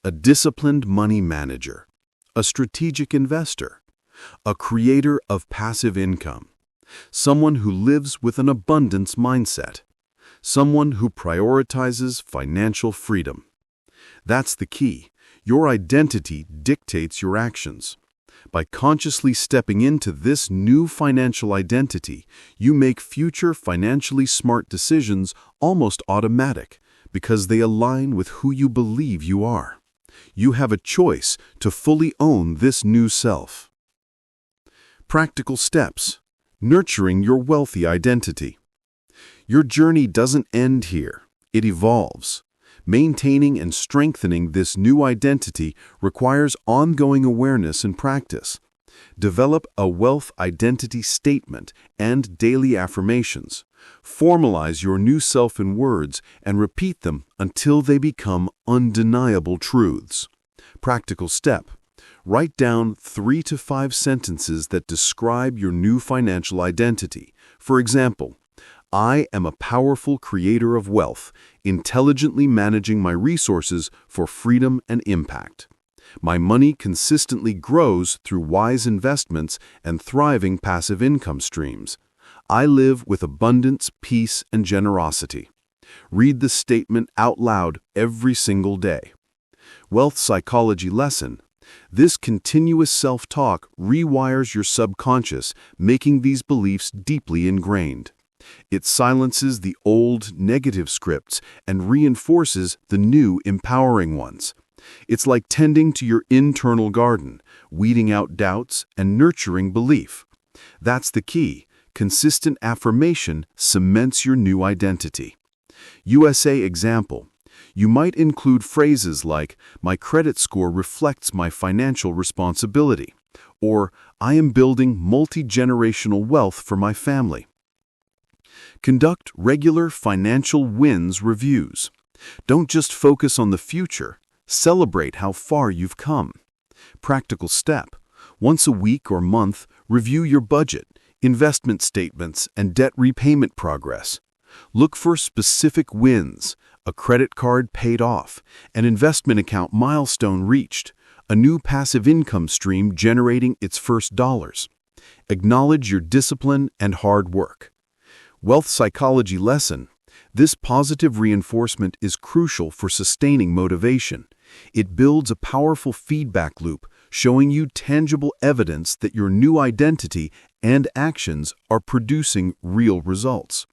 a disciplined money manager, a strategic investor, a creator of passive income, someone who lives with an abundance mindset, someone who prioritizes financial freedom. That's the key. Your identity dictates your actions. By consciously stepping into this new financial identity, you make future financially smart decisions almost automatic because they align with who you believe you are. You have a choice to fully own this new self. Practical steps. Nurturing your wealthy identity. Your journey doesn't end here. It evolves. Maintaining and strengthening this new identity requires ongoing awareness and practice. Develop a wealth identity statement and daily affirmations. Formalize your new self in words and repeat them until they become undeniable truths. Practical step. Write down 3 to 5 sentences that describe your new financial identity. For example, I am a powerful creator of wealth, intelligently managing my resources for freedom and impact. My money consistently grows through wise investments and thriving passive income streams. I live with abundance, peace, and generosity. Read the statement out loud every single day. Wealth psychology lesson. This continuous self-talk rewires your subconscious, making these beliefs deeply ingrained. It silences the old, negative scripts and reinforces the new, empowering ones. It's like tending to your internal garden, weeding out doubts and nurturing belief. That's the key. Consistent affirmation cements your new identity. USA example. You might include phrases like, "My credit score reflects my financial responsibility," or "I am building multi-generational wealth for my family." Conduct regular financial wins reviews. Don't just focus on the future. Celebrate how far you've come. Practical step. Once a week or month, review your budget, investment statements, and debt repayment progress. Look for specific wins: a credit card paid off, an investment account milestone reached, a new passive income stream generating its first dollars. Acknowledge your discipline and hard work. Wealth psychology lesson. This positive reinforcement is crucial for sustaining motivation. It builds a powerful feedback loop, showing you tangible evidence that your new identity and actions are producing real results.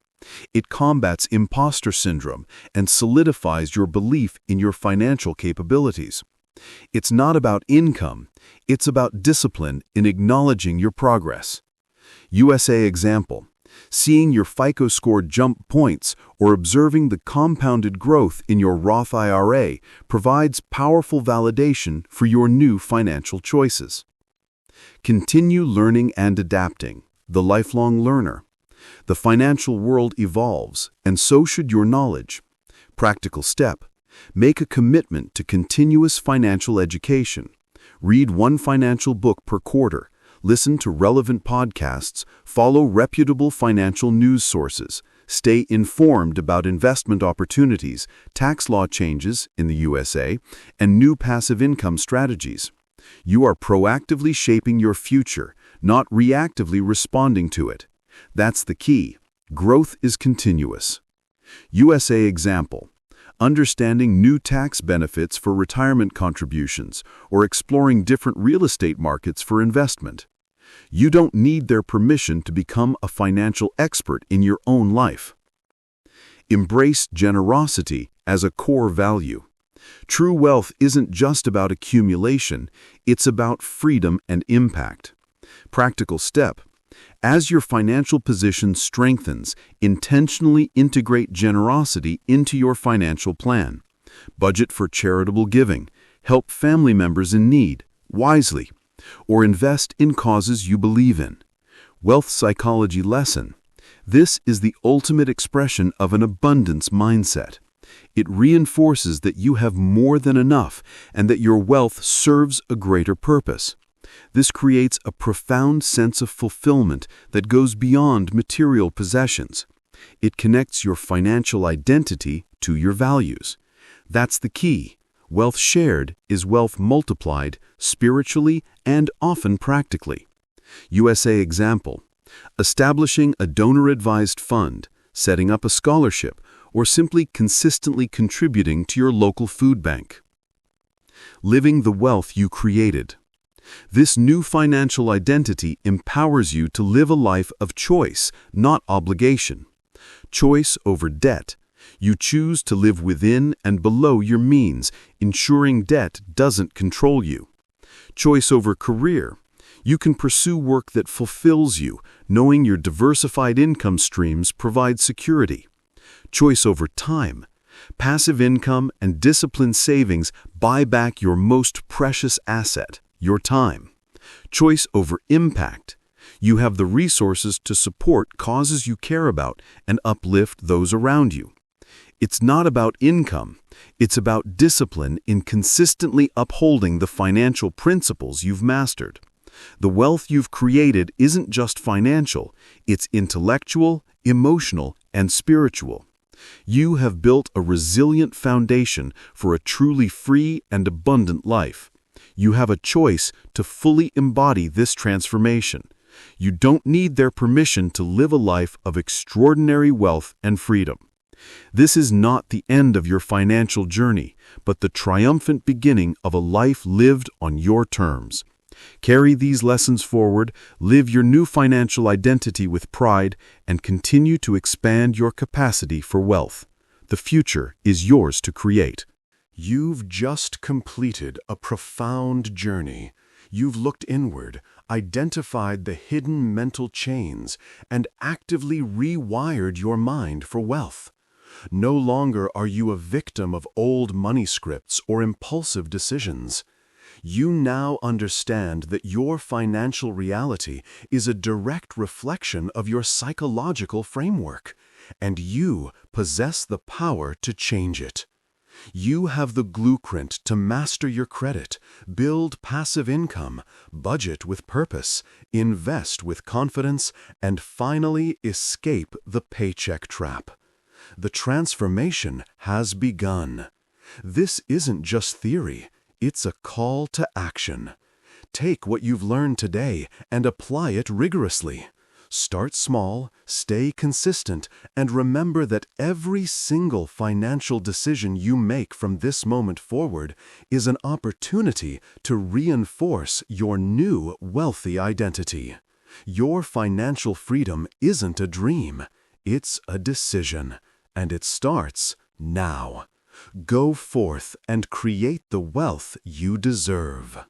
It combats imposter syndrome and solidifies your belief in your financial capabilities. It's not about income, it's about discipline in acknowledging your progress. USA example. Seeing your FICO score jump points or observing the compounded growth in your Roth IRA provides powerful validation for your new financial choices. Continue learning and adapting. The lifelong learner. The financial world evolves, and so should your knowledge. Practical step. Make a commitment to continuous financial education. Read one financial book per quarter. Listen to relevant podcasts, follow reputable financial news sources, stay informed about investment opportunities, tax law changes in the USA, and new passive income strategies. You are proactively shaping your future, not reactively responding to it. That's the key. Growth is continuous. USA example. Understanding new tax benefits for retirement contributions or exploring different real estate markets for investment. You don't need their permission to become a financial expert in your own life. Embrace generosity as a core value. True wealth isn't just about accumulation, it's about freedom and impact. Practical step. As your financial position strengthens, intentionally integrate generosity into your financial plan. Budget for charitable giving, help family members in need, wisely, or invest in causes you believe in. Wealth psychology lesson. This is the ultimate expression of an abundance mindset. It reinforces that you have more than enough and that your wealth serves a greater purpose. This creates a profound sense of fulfillment that goes beyond material possessions. It connects your financial identity to your values. That's the key. Wealth shared is wealth multiplied spiritually and often practically. USA example. Establishing a donor-advised fund, setting up a scholarship, or simply consistently contributing to your local food bank. Living the wealth you created. This new financial identity empowers you to live a life of choice, not obligation. Choice over debt. You choose to live within and below your means, ensuring debt doesn't control you. Choice over career. You can pursue work that fulfills you, knowing your diversified income streams provide security. Choice over time. Passive income and disciplined savings buy back your most precious asset, your time. Choice over impact. You have the resources to support causes you care about and uplift those around you. It's not about income. It's about discipline in consistently upholding the financial principles you've mastered. The wealth you've created isn't just financial, it's intellectual, emotional, and spiritual. You have built a resilient foundation for a truly free and abundant life. You have a choice to fully embody this transformation. You don't need their permission to live a life of extraordinary wealth and freedom. This is not the end of your financial journey, but the triumphant beginning of a life lived on your terms. Carry these lessons forward, live your new financial identity with pride, and continue to expand your capacity for wealth. The future is yours to create. You've just completed a profound journey. You've looked inward, identified the hidden mental chains, and actively rewired your mind for wealth. No longer are you a victim of old money scripts or impulsive decisions. You now understand that your financial reality is a direct reflection of your psychological framework, and you possess the power to change it. You have the blueprint to master your credit, build passive income, budget with purpose, invest with confidence, and finally escape the paycheck trap. The transformation has begun. This isn't just theory, it's a call to action. Take what you've learned today and apply it rigorously. Start small, stay consistent, and remember that every single financial decision you make from this moment forward is an opportunity to reinforce your new wealthy identity. Your financial freedom isn't a dream, it's a decision, and it starts now. Go forth and create the wealth you deserve.